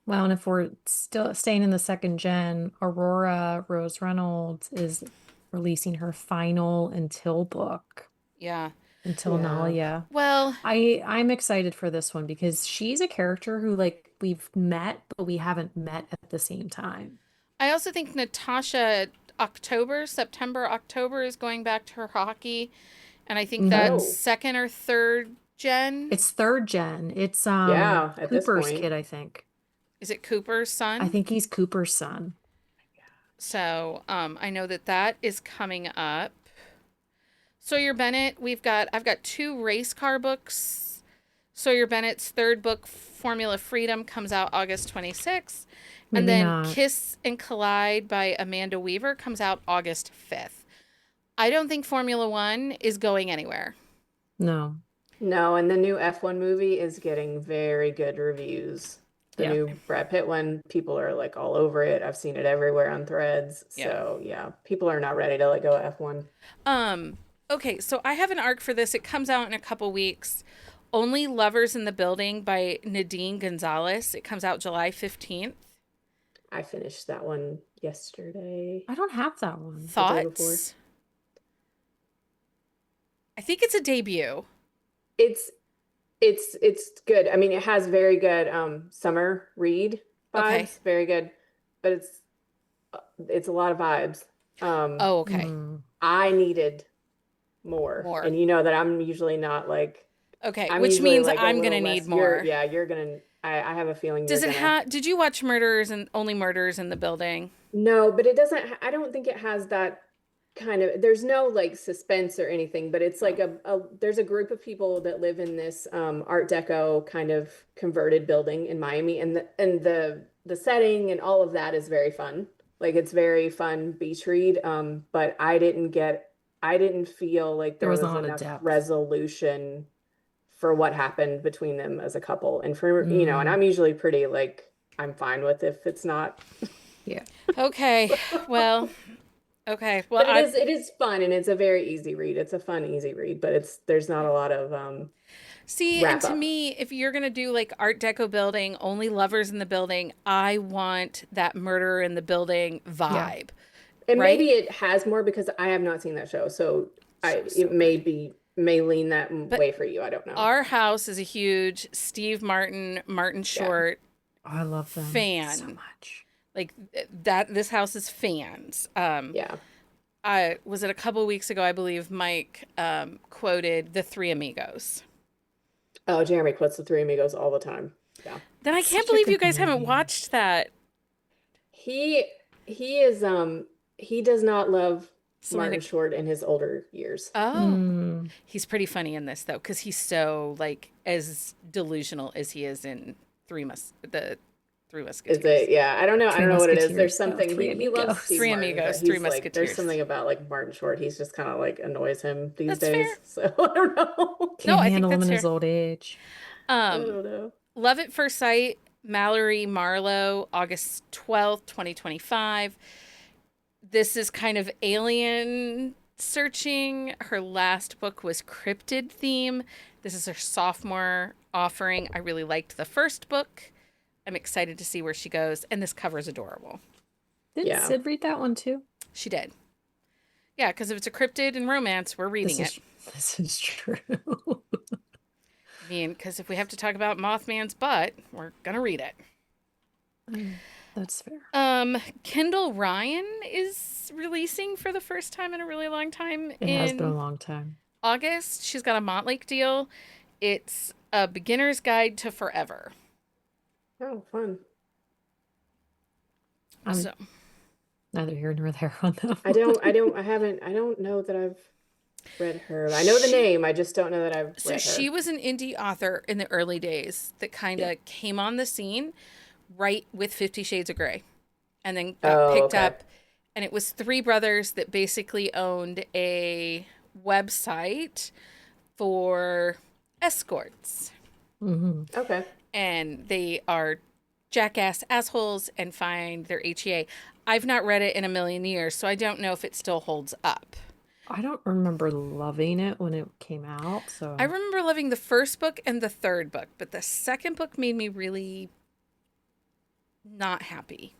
and if we're still staying in the second gen, Aurora Rose Reynolds is releasing her final Until book, yeah. Until Yeah. Nalia. Well, I'm excited for this one because she's a character who like we've met, but we haven't met at the same time. I also think Natasha September, October is going back to her hockey. And I think Mhm. that's Oh, second or third gen. It's third gen. It's yeah, at this Cooper's point. kid, I think. Is it Cooper's I son? think he's Cooper's son. So I know that is coming up. Sawyer Bennett, I've got 2 race car books. Sawyer Bennett's third book, Formula Freedom, comes out August 26th. And Maybe then not. Kiss and Collide by Amanda Weaver comes out August 5th. I don't think Formula One is going anywhere. No. No, and the new F1 movie is getting very good reviews. The Yeah. new Brad Pitt one, people are like all over it. I've seen it everywhere on threads. Yeah. So yeah, people are not ready to let go of F1. Okay, so I have an arc for this. It comes out in a couple weeks. Only Lovers in the Building by Nadine Gonzalez. It comes out July 15th. I finished that one yesterday. I don't have that one. day before. Thoughts? I think it's a debut. It's good. I mean, it has very good summer read vibes, Okay. very good, but it's a lot of vibes. Oh, okay. I needed more. More. And you know that I'm usually not like Okay, I'm which usually means like a I'm little gonna less- need more. You're gonna I have a feeling Does you're it gonna have? Did you watch Only Murders in the Building? No, but it doesn't I don't think it has that kind of there's no like suspense or anything, but it's like there's a group of people that live in this Art Deco kind of converted building in Miami, and the setting and all of that is very fun. Like it's very fun beach read. But I didn't feel like There there was was not a lot of enough depth. resolution for what happened between them as a couple. And for and Mm. I'm usually pretty like I'm fine with if it's not. Yeah. Okay, well, okay, well, But it is fun and it's a very easy read. It's a fun, easy read, but there's not a lot of see, wrap and to up. me, if you're gonna do like Art Deco building, Only Lovers in the Building, I want that Murder in the Building vibe. And right? maybe it has more because I have not seen that show, so it may lean that way for you. I don't know. Our house is a huge Steve Martin Short Oh, I love them fan. so much. Like that, this house is fans. Yeah. Was it a couple weeks ago? I believe Mike quoted The Three Amigos. Oh, Jeremy quotes The Three Amigos all the time. Yeah. Then I can't Such a believe you good guys haven't movie. watched that. He is he does not love Selena- Martin Short in his older years. Oh, Mm. he's pretty funny in this though, because he's so like as delusional as he is in Three Musketeers. Is it? Yeah, I don't know. I Three don't know what it is. Musketeers. There's Oh, something Three he loves Amigos. Steve Three Martin, Amigos, but Three he's like Musketeers. there's something about like Martin Short. He's just kind of like annoys him these That's days. fair. So I don't know. Can't I think handle him that's in his fair. old age. I don't know. Love at First Sight, Mallory Marlowe, August 12th, 2025. This is kind of alien searching. Her last book was Cryptid Theme. This is her sophomore offering. I really liked the first book. I'm excited to see where she goes. And this cover is adorable. Did Sid read that one too? She did. Yeah, because if it's a cryptid and romance, we're reading it. This is true. I mean, because if we have to talk about Mothman's butt, we're going to read it. That's fair. Kendall Ryan is releasing for the first time in a really long time. It has been a long time. August. She's got a Montlake deal. It's a beginner's guide to forever. Oh, fun. So neither here nor there on that. I don't know that I've read her. I know the name. I just don't know that I've read her. So she was an indie author in the early days that kind of came on the scene right with 50 Shades of Grey and then got picked up. And it was three brothers that basically owned a website for escorts. Mm-hmm. Okay. And they are jackass assholes and find their HEA. I've not read it in a million years, so I don't know if it still holds up. I don't remember loving it when it came out. So I remember loving the first book and the third book, but the second book made me really not happy.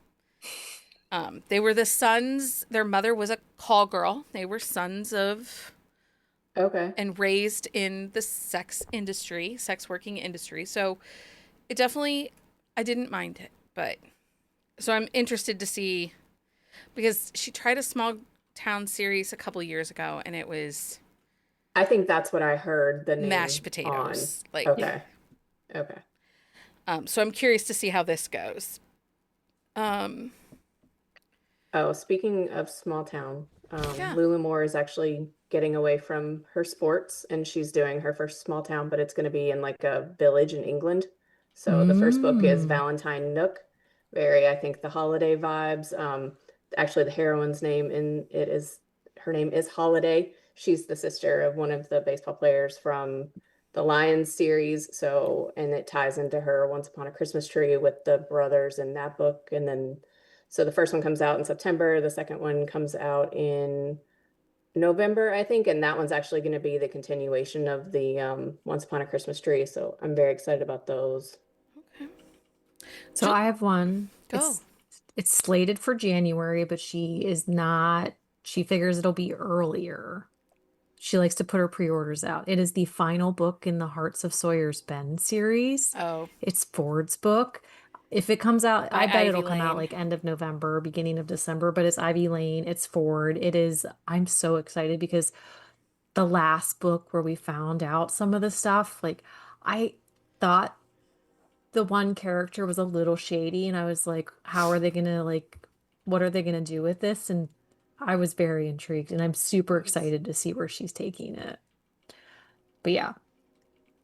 They were the sons. Their mother was a call girl. They were sons of... Okay. And raised in the sex working industry. So it definitely... I didn't mind it, but... So I'm interested to see... Because she tried a small town series a couple years ago, and it was... I think that's what I heard the name mashed potatoes. On. Okay. So I'm curious to see how this goes. Speaking of small town, Lula Moore is actually getting away from her sports, and she's doing her first small town, but it's going to be in like a village in England. So the first book is Valentine Nook. Very, I think, the holiday vibes. Actually, the heroine's name her name is Holiday. She's the sister of one of the baseball players from the Lions series. So, and it ties into her Once Upon a Christmas Tree with the brothers in that book. And then, so the first one comes out in September. The second one comes out in November, I think. And that one's actually going to be the continuation of the Once Upon a Christmas Tree. So I'm very excited about those. Okay. So I have one. Go. It's slated for January, but she figures it'll be earlier. She likes to put her pre-orders out. It is the final book in the Hearts of Sawyer's Bend series. Oh. It's Ford's book. If it comes out, I bet it'll come out like end of November, beginning of December, but it's Ivy Lane, it's Ford. I'm so excited because the last book where we found out some of the stuff, like I thought the one character was a little shady, and I was like, what are they going to do with this? And I was very intrigued, and I'm super excited to see where she's taking it. But yeah,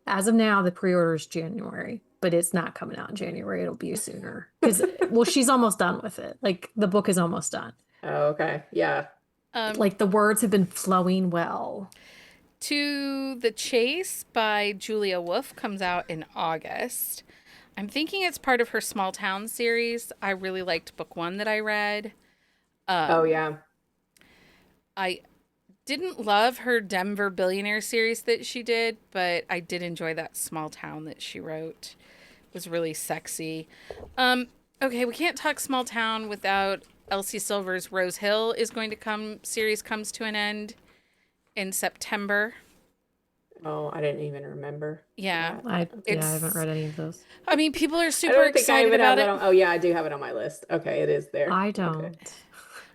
as of now, the pre-order is January, but it's not coming out in January. It'll be sooner because, she's almost done with it. Like the book is almost done. Oh, okay. Yeah. Like the words have been flowing well. To the Chase by Julia Wolf comes out in August. I'm thinking it's part of her Small Town series. I really liked book one that I read. Yeah. I didn't love her Denver Billionaire series that she did, but I did enjoy that Small Town that she wrote. It was really sexy. Okay, we can't talk Small Town without Elsie Silver's Rose Hill is going to come. Series comes to an end in September. Oh, I didn't even remember. Yeah. I haven't read any of those. I mean, people are super excited about it. Oh, yeah, I do have it on my list. Okay, it is there. I don't. Okay.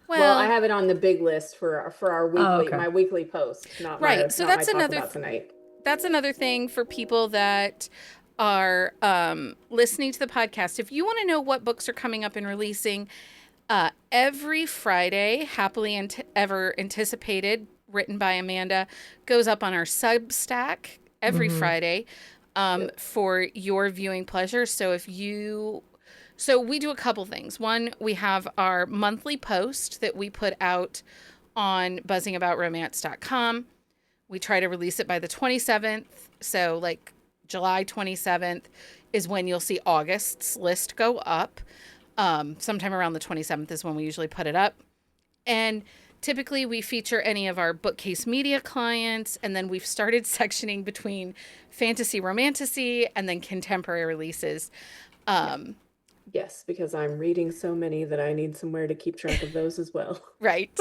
Well, I have it on the big list for our weekly, my weekly post. So that's another tonight. That's another thing for people that are listening to the podcast. If you want to know what books are coming up and releasing, every Friday, Happily Ever Anticipated, written by Amanda, goes up on our Substack every Friday for your viewing pleasure. So we do a couple things. One, we have our monthly post that we put out on buzzingaboutromance.com. We try to release it by the 27th. So like July 27th is when you'll see August's list go up. Sometime around the 27th is when we usually put it up. And typically we feature any of our Bookcase Media clients, and then we've started sectioning between fantasy romantasy and then contemporary releases. Yes, because I'm reading so many that I need somewhere to keep track of those as well. Right.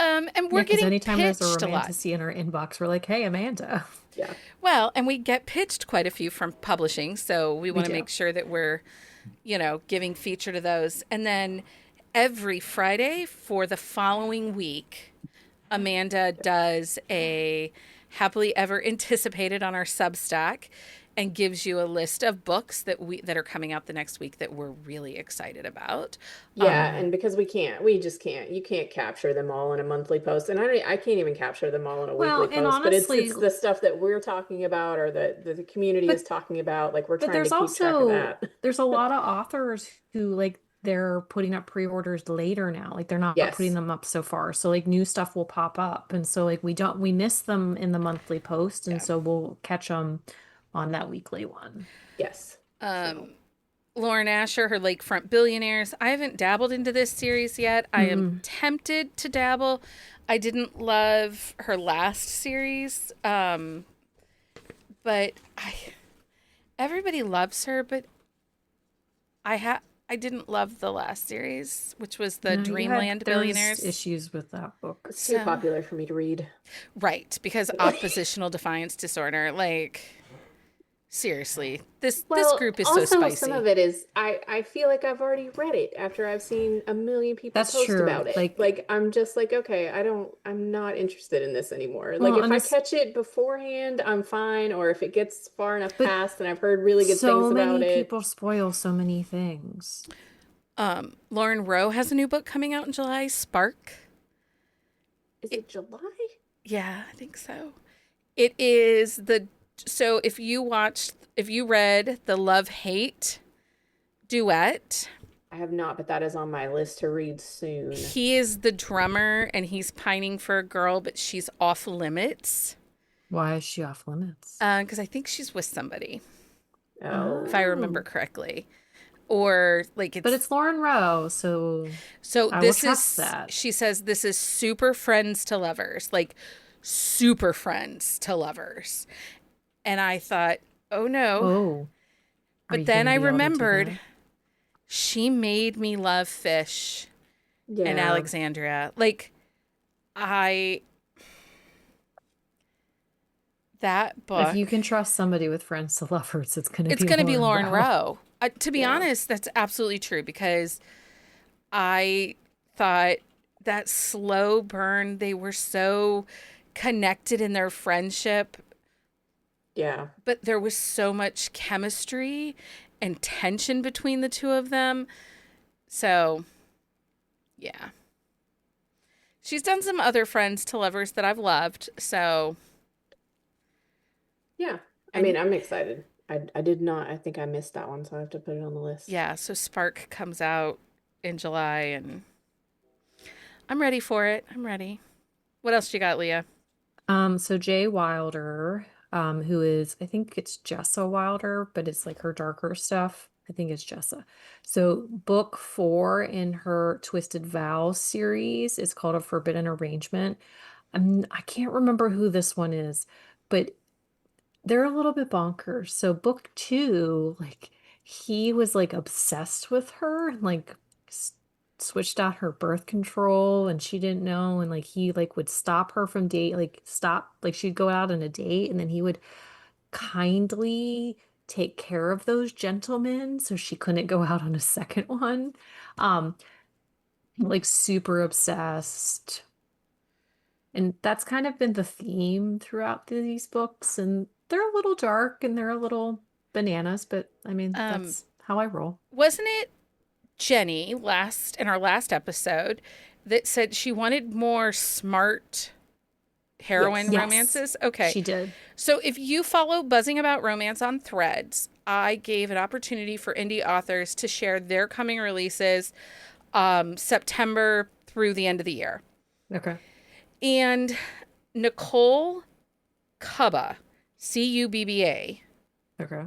And we're Yeah, because getting anytime there's a pitched a lot. romantasy in our inbox, we're like, hey, Amanda. Yeah, Well, and we get pitched quite a few from publishing, so we We want to do. make sure that we're, giving feature to those. And then every Friday for the following week, Amanda does a happily ever anticipated on our Substack and gives you a list of books that are coming out the next week that we're really excited about. yeah, and because we just can't. You can't capture them all in a monthly post, and I can't even capture them all in a weekly Well, and post. But honestly, it's the stuff that we're talking about, or that the community is but talking about. Like we're but trying to there's keep track of also that. there's a lot of authors who like they're putting up pre-orders later now. Like they're not putting Yes, them up so far. So like new stuff will pop up. And so like we miss them in the monthly post, and Yeah. so we'll catch them on that weekly one. yes. So Lauren Asher, her Lakefront Billionaires. I haven't dabbled into this series yet. I am Mm. tempted to dabble. I didn't love her last series, but everybody loves her. But I didn't love the last series, which was the No, Dreamland there was Billionaires. issues with that book. it's too So popular for me to read. right, because oppositional defiance disorder. Like seriously, this Well, group is so also some spicy. of it is I feel like I've already read it after I've seen a million people That's post true. about it. Like, Like I'm just like, okay, I'm not interested in this anymore. Like well, if and I this, catch it beforehand, I'm fine, or if it gets far enough but past and I've heard really good things so about many it. people spoil so many things. Lauren Rowe has a new book coming out in July, Spark. Is It, it July? yeah, I think so. It is so if you read the Love Hate duet, I have not, but that is on my list to read soon. he is the drummer and he's pining for a girl, but she's off limits. Why is she off limits? Because I think she's with somebody, if I Oh, remember Oh, correctly. Or like but it's Lauren Rowe, so I will trust that. she says this is super friends to lovers, like super friends to lovers. And I thought, oh no. Oh, are But you then gonna I be able to do remembered that? she made me love fish and yeah. Alexandria. Like, I, that If book, you can trust somebody with friends to lovers, it's gonna it's be going to be Lauren Lauren Rowe. Rowe. To be Yeah. honest, that's absolutely true because I thought that slow burn, they were so connected in their friendship, Yeah. but there was so much chemistry and tension between the two of them. So, yeah. She's done some other friends to lovers that I've loved. So, Yeah. I and mean, I'm excited. I did not. I think I missed that one, so I have to put it on the list. yeah, so Spark comes out in July and I'm ready for it. I'm ready. What else you got, Leah? So Jay Wilder, who is, I think it's Jessa Wilder, but it's like her darker stuff. I think it's Jessa. So book 4 in her Twisted Vows series is called A Forbidden Arrangement. I can't remember who this one is, but they're a little bit bonkers. So book 2, like he was like obsessed with her and like switched out her birth control and she didn't know, and like he like would stop her from date, like stop, like she'd go out on a date and then he would kindly take care of those gentlemen so she couldn't go out on a second one. Um like super obsessed. And that's kind of been the theme throughout these books. And they're a little dark and they're a little bananas, but I mean, Um, that's how I roll. wasn't it Jenny in our last episode that said she wanted more smart heroine Yes. Yes, romances? Okay. she did. So if you follow Buzzing About Romance on Threads, I gave an opportunity for indie authors to share their coming releases September through the end of the year. Okay. And Nicole Cubba, Cubba, Okay.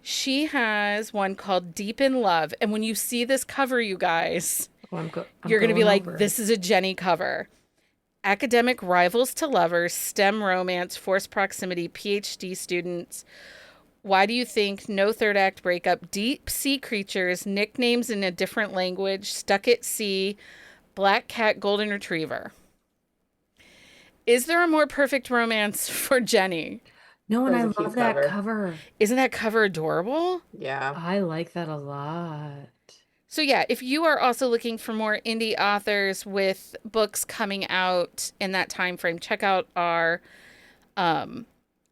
she has one called Deep in Love. And when you see this cover, you guys, Well, I'm you're going to be going like, over this it. is a Jenny cover. Academic rivals to lovers, STEM romance, forced proximity, PhD students, Why do you think no third act breakup? Deep sea creatures, nicknames in a different language, stuck at sea, black cat, golden retriever. Is there a more perfect romance for Jenny? No, and There's I a cute love that cover. cover. Isn't that cover adorable? Yeah. I like that a lot. So yeah, if you are also looking for more indie authors with books coming out in that time frame, check out our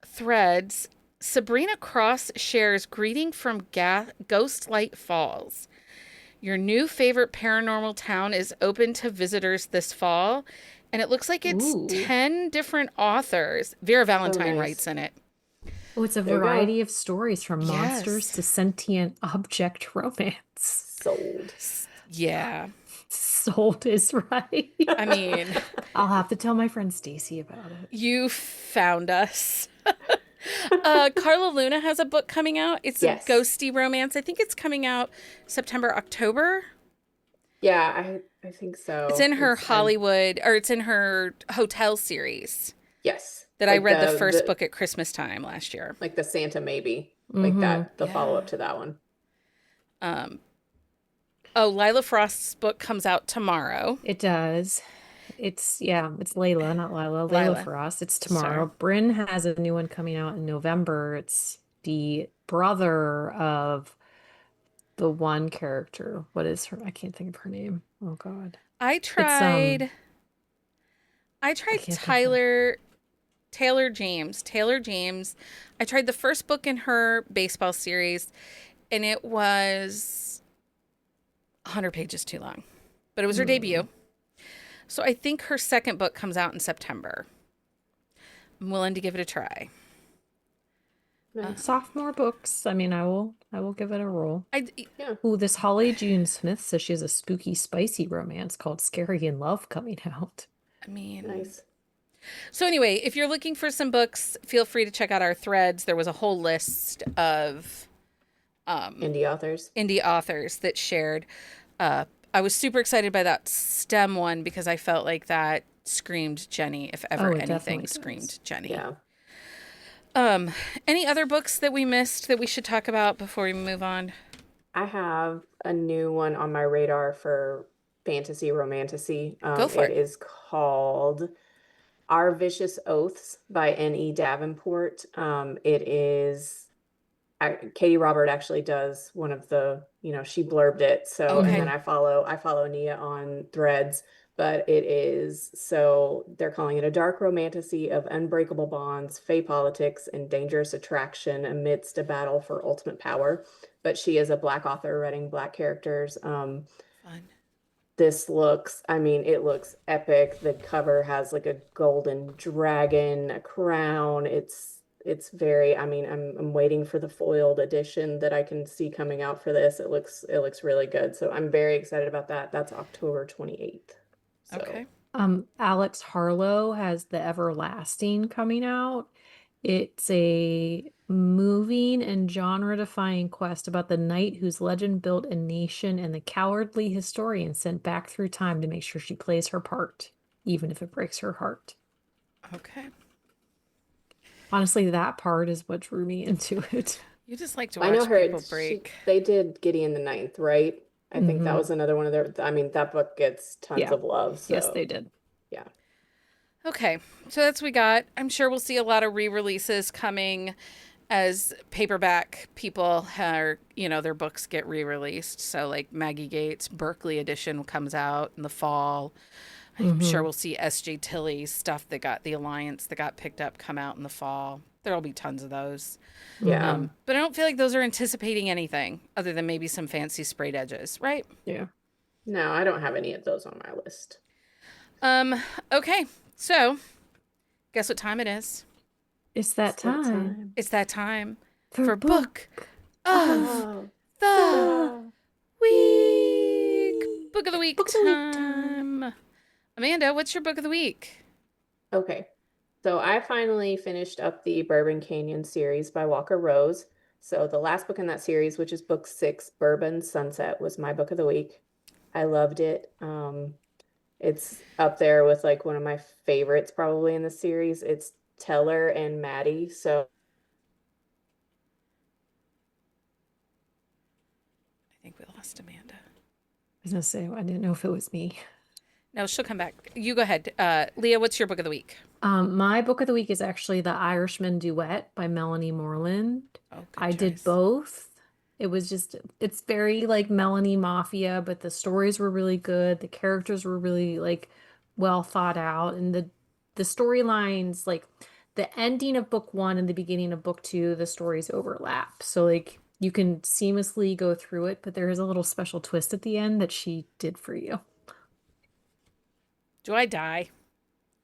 threads. Sabrina Cross shares greeting from Ghostlight Falls. Your new favorite paranormal town is open to visitors this fall, and it looks like it's Ooh. 10 different authors. Vera Valentine nice. writes in it. Oh, it's a There you go. variety of stories from monsters Yes. to sentient object romance. Sold. Yeah. Sold is right. I mean, I'll have to tell my friend Stacy about it. you found us. Carla Luna has a book coming out. It's Yes. a ghosty romance. I think it's coming out September, October. Yeah, I think so. It's in her Hollywood, or it's in her hotel series Yes. that I read the first book at Christmas time last year. Like the Santa Maybe. Like that, the follow-up to that one. Lila Frost's book comes out tomorrow. It does. It's Layla, not Lila. Lila. Layla Frost. It's tomorrow. Sorry. Bryn has a new one coming out in November. It's the brother of the one character. What is her? I can't think of her name. Oh God. I tried Taylor James. I tried the first book in her baseball series, and it was 100 pages too long. But it was her debut. So I think her second book comes out in September. I'm willing to give it a try. Sophomore books. I mean, I will give it a roll. Yeah. Ooh, this Holly June Smith says she has a spooky, spicy romance called Scary in Love coming out. I mean, Nice. So anyway, if you're looking for some books, feel free to check out our threads. There was a whole list of Indie authors that shared. I was super excited by that STEM one because I felt like that screamed Jenny, if ever anything screamed Jenny. Yeah. Any other books that we missed that we should talk about before we move on? I have a new one on my radar for fantasy romantasy. Go for it. It is called Our Vicious Oaths by N.E. Davenport. It is Katie Robert actually does one of the, she blurbed it. So, Okay. And then I follow Nia on threads, but they're calling it a dark romantasy of unbreakable bonds, fey politics, and dangerous attraction amidst a battle for ultimate power. But she is a Black author writing Black characters. Fun. This it looks epic. The cover has like a golden dragon, a crown. It's very, I'm waiting for the foiled edition that I can see coming out for this. It looks really good. So I'm very excited about that. That's October 28th. So. Okay. Alex Harlow has The Everlasting coming out. It's a moving and genre-defying quest about the knight whose legend built a nation and the cowardly historian sent back through time to make sure she plays her part, even if it breaks her heart. Okay. Honestly, that part is what drew me into it. You just like to watch people break. They did Gideon the Ninth, right? I think that was another one of their, that book gets tons of love. So. Yes, they did. Yeah. Okay, so that's what we got. I'm sure we'll see a lot of re-releases coming as paperback people are, their books get re-released. So like Maggie Gates' Berkeley edition comes out in the fall. I'm sure we'll see S.J. Tilley's stuff that got the Alliance that got picked up come out in the fall. There'll be tons of those. Yeah. But I don't feel like those are anticipating anything other than maybe some fancy sprayed edges, right? Yeah. No, I don't have any of those on my list. Okay. So, guess what time it is? It's that time. It's that time for Book of the Week. Book of the Week time. Amanda, what's your book of the week? Okay. So I finally finished up the Bourbon Canyon series by Walker Rose. So the last book in that series, which is book 6, Bourbon Sunset, was my book of the week. I loved it. It's up there with like one of my favorites probably in the series. It's Teller and Maddie. So think we lost Amanda. I was going to say, I didn't know if it was me. No, she'll come back. You go ahead. Leah, what's your book of the week? My book of the week is actually The Irishman Duet by Melanie Moreland. Oh, good I did choice. both. It was just, it's very like Melanie Mafia, but the stories were really good. The characters were really like well thought out, and the storylines, like the ending of book one and the beginning of book two, the stories overlap. So like you can seamlessly go through it, but there is a little special twist at the end that she did for you. Do I die?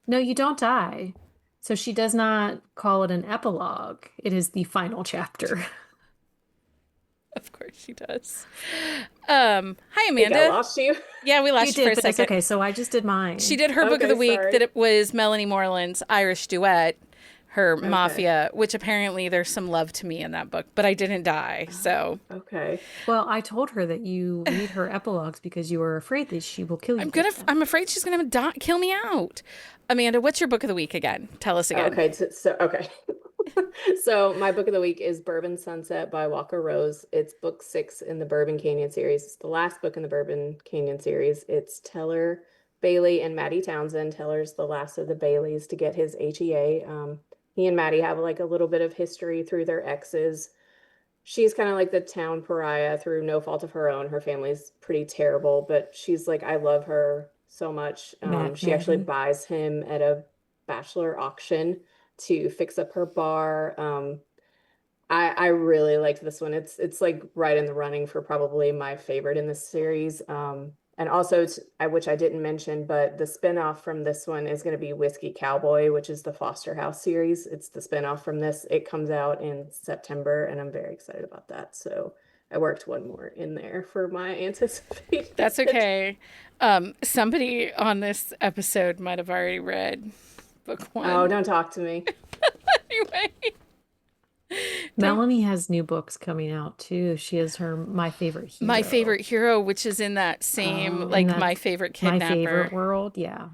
No, you don't die. So she does not call it an epilogue. It is the final chapter. Of course she does. Hi, I think Amanda. I lost you. Yeah, we lost you, You did, for a but it's second. okay. So I just did mine. She did her book of the week sorry. that it was Melanie Moreland's Irish Duet, her Okay. Mafia, which apparently there's some love to me in that book, but I didn't die. So Okay. Well, I told her that you read her epilogues because you are afraid that she will kill you. with them. I'm afraid she's gonna kill me out. Amanda, what's your book of the week again? Tell us again. Okay. Okay. So my book of the week is Bourbon Sunset by Walker Rose. It's book 6 in the Bourbon Canyon series. It's the last book in the Bourbon Canyon series. It's Teller, Bailey, and Maddie Townsend. Teller's the last of the Baileys to get his HEA. He and Maddie have like a little bit of history through their exes. She's kind of like the town pariah through no fault of her own. Her family's pretty terrible, but she's like, I love her so much. She actually Maddie. buys him at a bachelor auction to fix up her bar. I really liked this one. It's like right in the running for probably my favorite in this series. And also, which I didn't mention, but the spinoff from this one is going to be Whiskey Cowboy, which is the Foster House series. It's the spinoff from this. It comes out in September, and I'm very excited about that. So I worked one more in there for my anticipated. That's okay. Somebody on this episode might have already read book 1. Oh, don't talk to me. Anyway. Melanie has new books coming out too. She has her My Favorite Hero. My Favorite Hero, which is in that same, like My Favorite Kidnapper. My Favorite World, yeah.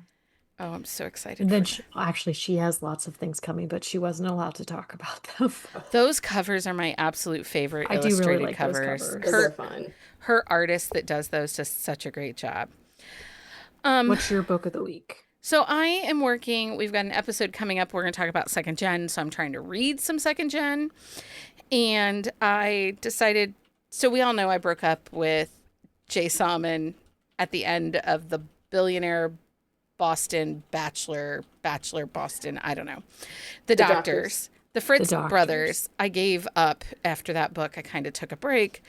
Oh, I'm so excited. And then actually, she has lots of things coming, but she wasn't allowed to talk about them. Those covers are my absolute favorite I do illustrated really like covers. those covers. Those are fun. Her artist that does those does such a great job. What's your book of the week? So I am working, we've got an episode coming up. We're going to talk about second gen. So I'm trying to read some second gen. And I decided, so we all know I broke up with Jay Salmon at the end of the Billionaire Boston Bachelor Boston, I don't know. The Doctors. The Fritz brothers. I gave up after that book. I kind of took a break.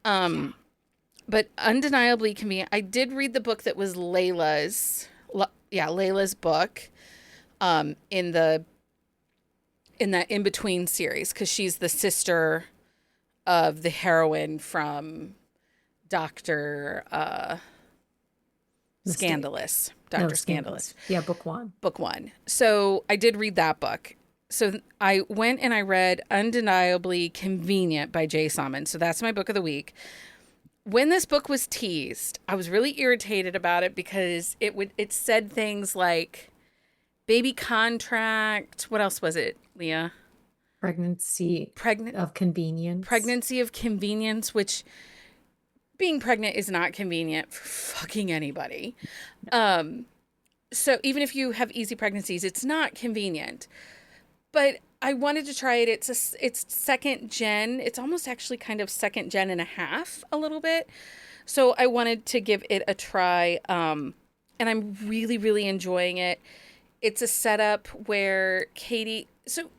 But undeniably convenient. I did read the book that was Layla's book in that in-between series, because she's the sister of the heroine from Dr. Scandalous. Dr. Scandalous. Yeah, book 1. Book 1. So I did read that book. So I went and I read Undeniably Convenient by Jay Salmon. So that's my book of the week. When this book was teased, I was really irritated about it because it said things like baby contract. What else was it, Leah? Pregnancy of convenience. Pregnancy of convenience, which being pregnant is not convenient for fucking anybody. So even if you have easy pregnancies, it's not convenient. But I wanted to try it. It's second gen. It's almost actually kind of second gen and a half a little bit. So I wanted to give it a try. And I'm really, really enjoying it. It's a setup where Katie, so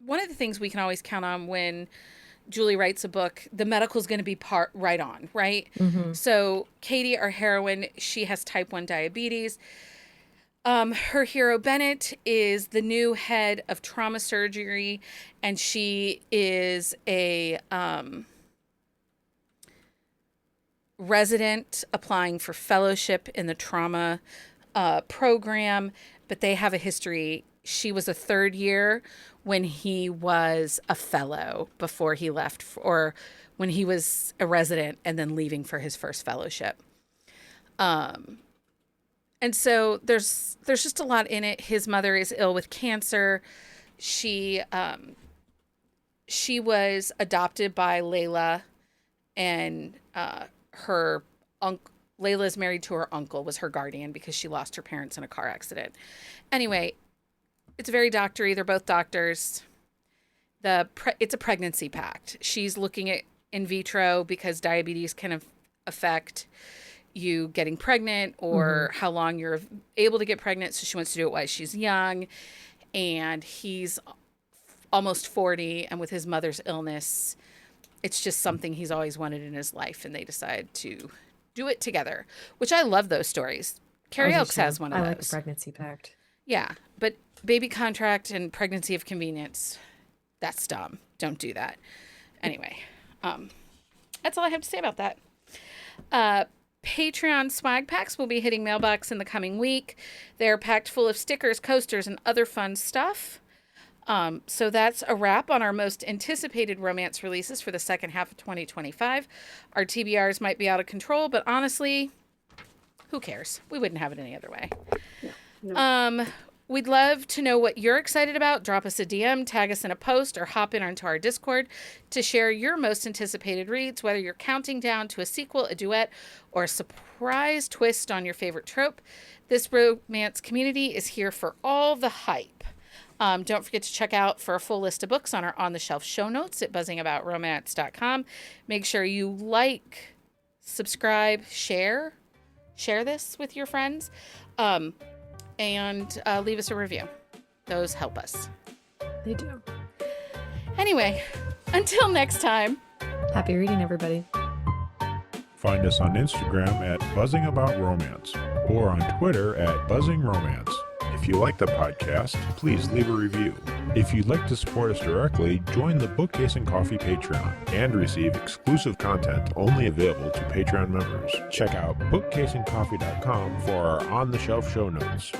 one of the things we can always count on when Julie writes a book, the medical is going to be right on, right? Mm-hmm. So Katie, our heroine, she has type 1 diabetes. Her hero Bennett is the new head of trauma surgery, and she is a resident applying for fellowship in the trauma program, but they have a history. She was a third year when he was a fellow before he left, or when he was a resident and then leaving for his first fellowship. And so there's just a lot in it. His mother is ill with cancer. She was adopted by Layla, and her uncle, Layla's married to her uncle, was her guardian because she lost her parents in a car accident. Anyway, it's very doctory. They're both doctors. It's a pregnancy pact. She's looking at in vitro because diabetes can affect you getting pregnant or how long you're able to get pregnant. So she wants to do it while she's young. And he's almost 40. And with his mother's illness, it's just something he's always wanted in his life. And they decide to do it together, which I love those stories. Carrie Oaks has one of those. I like the pregnancy pact. Yeah. But baby contract and pregnancy of convenience, that's dumb. Don't do that. Anyway, that's all I have to say about that. Patreon swag packs will be hitting mailbox in the coming week. They're packed full of stickers, coasters, and other fun stuff. So that's a wrap on our most anticipated romance releases for the second half of 2025. Our TBRs might be out of control, but honestly, who cares? We wouldn't have it any other way. No. We'd love to know what you're excited about. Drop us a DM, tag us in a post, or hop in onto our Discord to share your most anticipated reads, whether you're counting down to a sequel, a duet, or a surprise twist on your favorite trope. This romance community is here for all the hype. Don't forget to check out for a full list of books on our On the Shelf show notes at buzzingaboutromance.com. Make sure you like, subscribe, share this with your friends. And leave us a review. Those help us. They do. Anyway, until next time. Happy reading, everybody. Find us on Instagram at buzzingaboutromance or on Twitter at buzzingromance. If you like the podcast, please leave a review. If you'd like to support us directly, join the Bookcase and Coffee Patreon and receive exclusive content only available to Patreon members. Check out bookcaseandcoffee.com for our on-the-shelf show notes.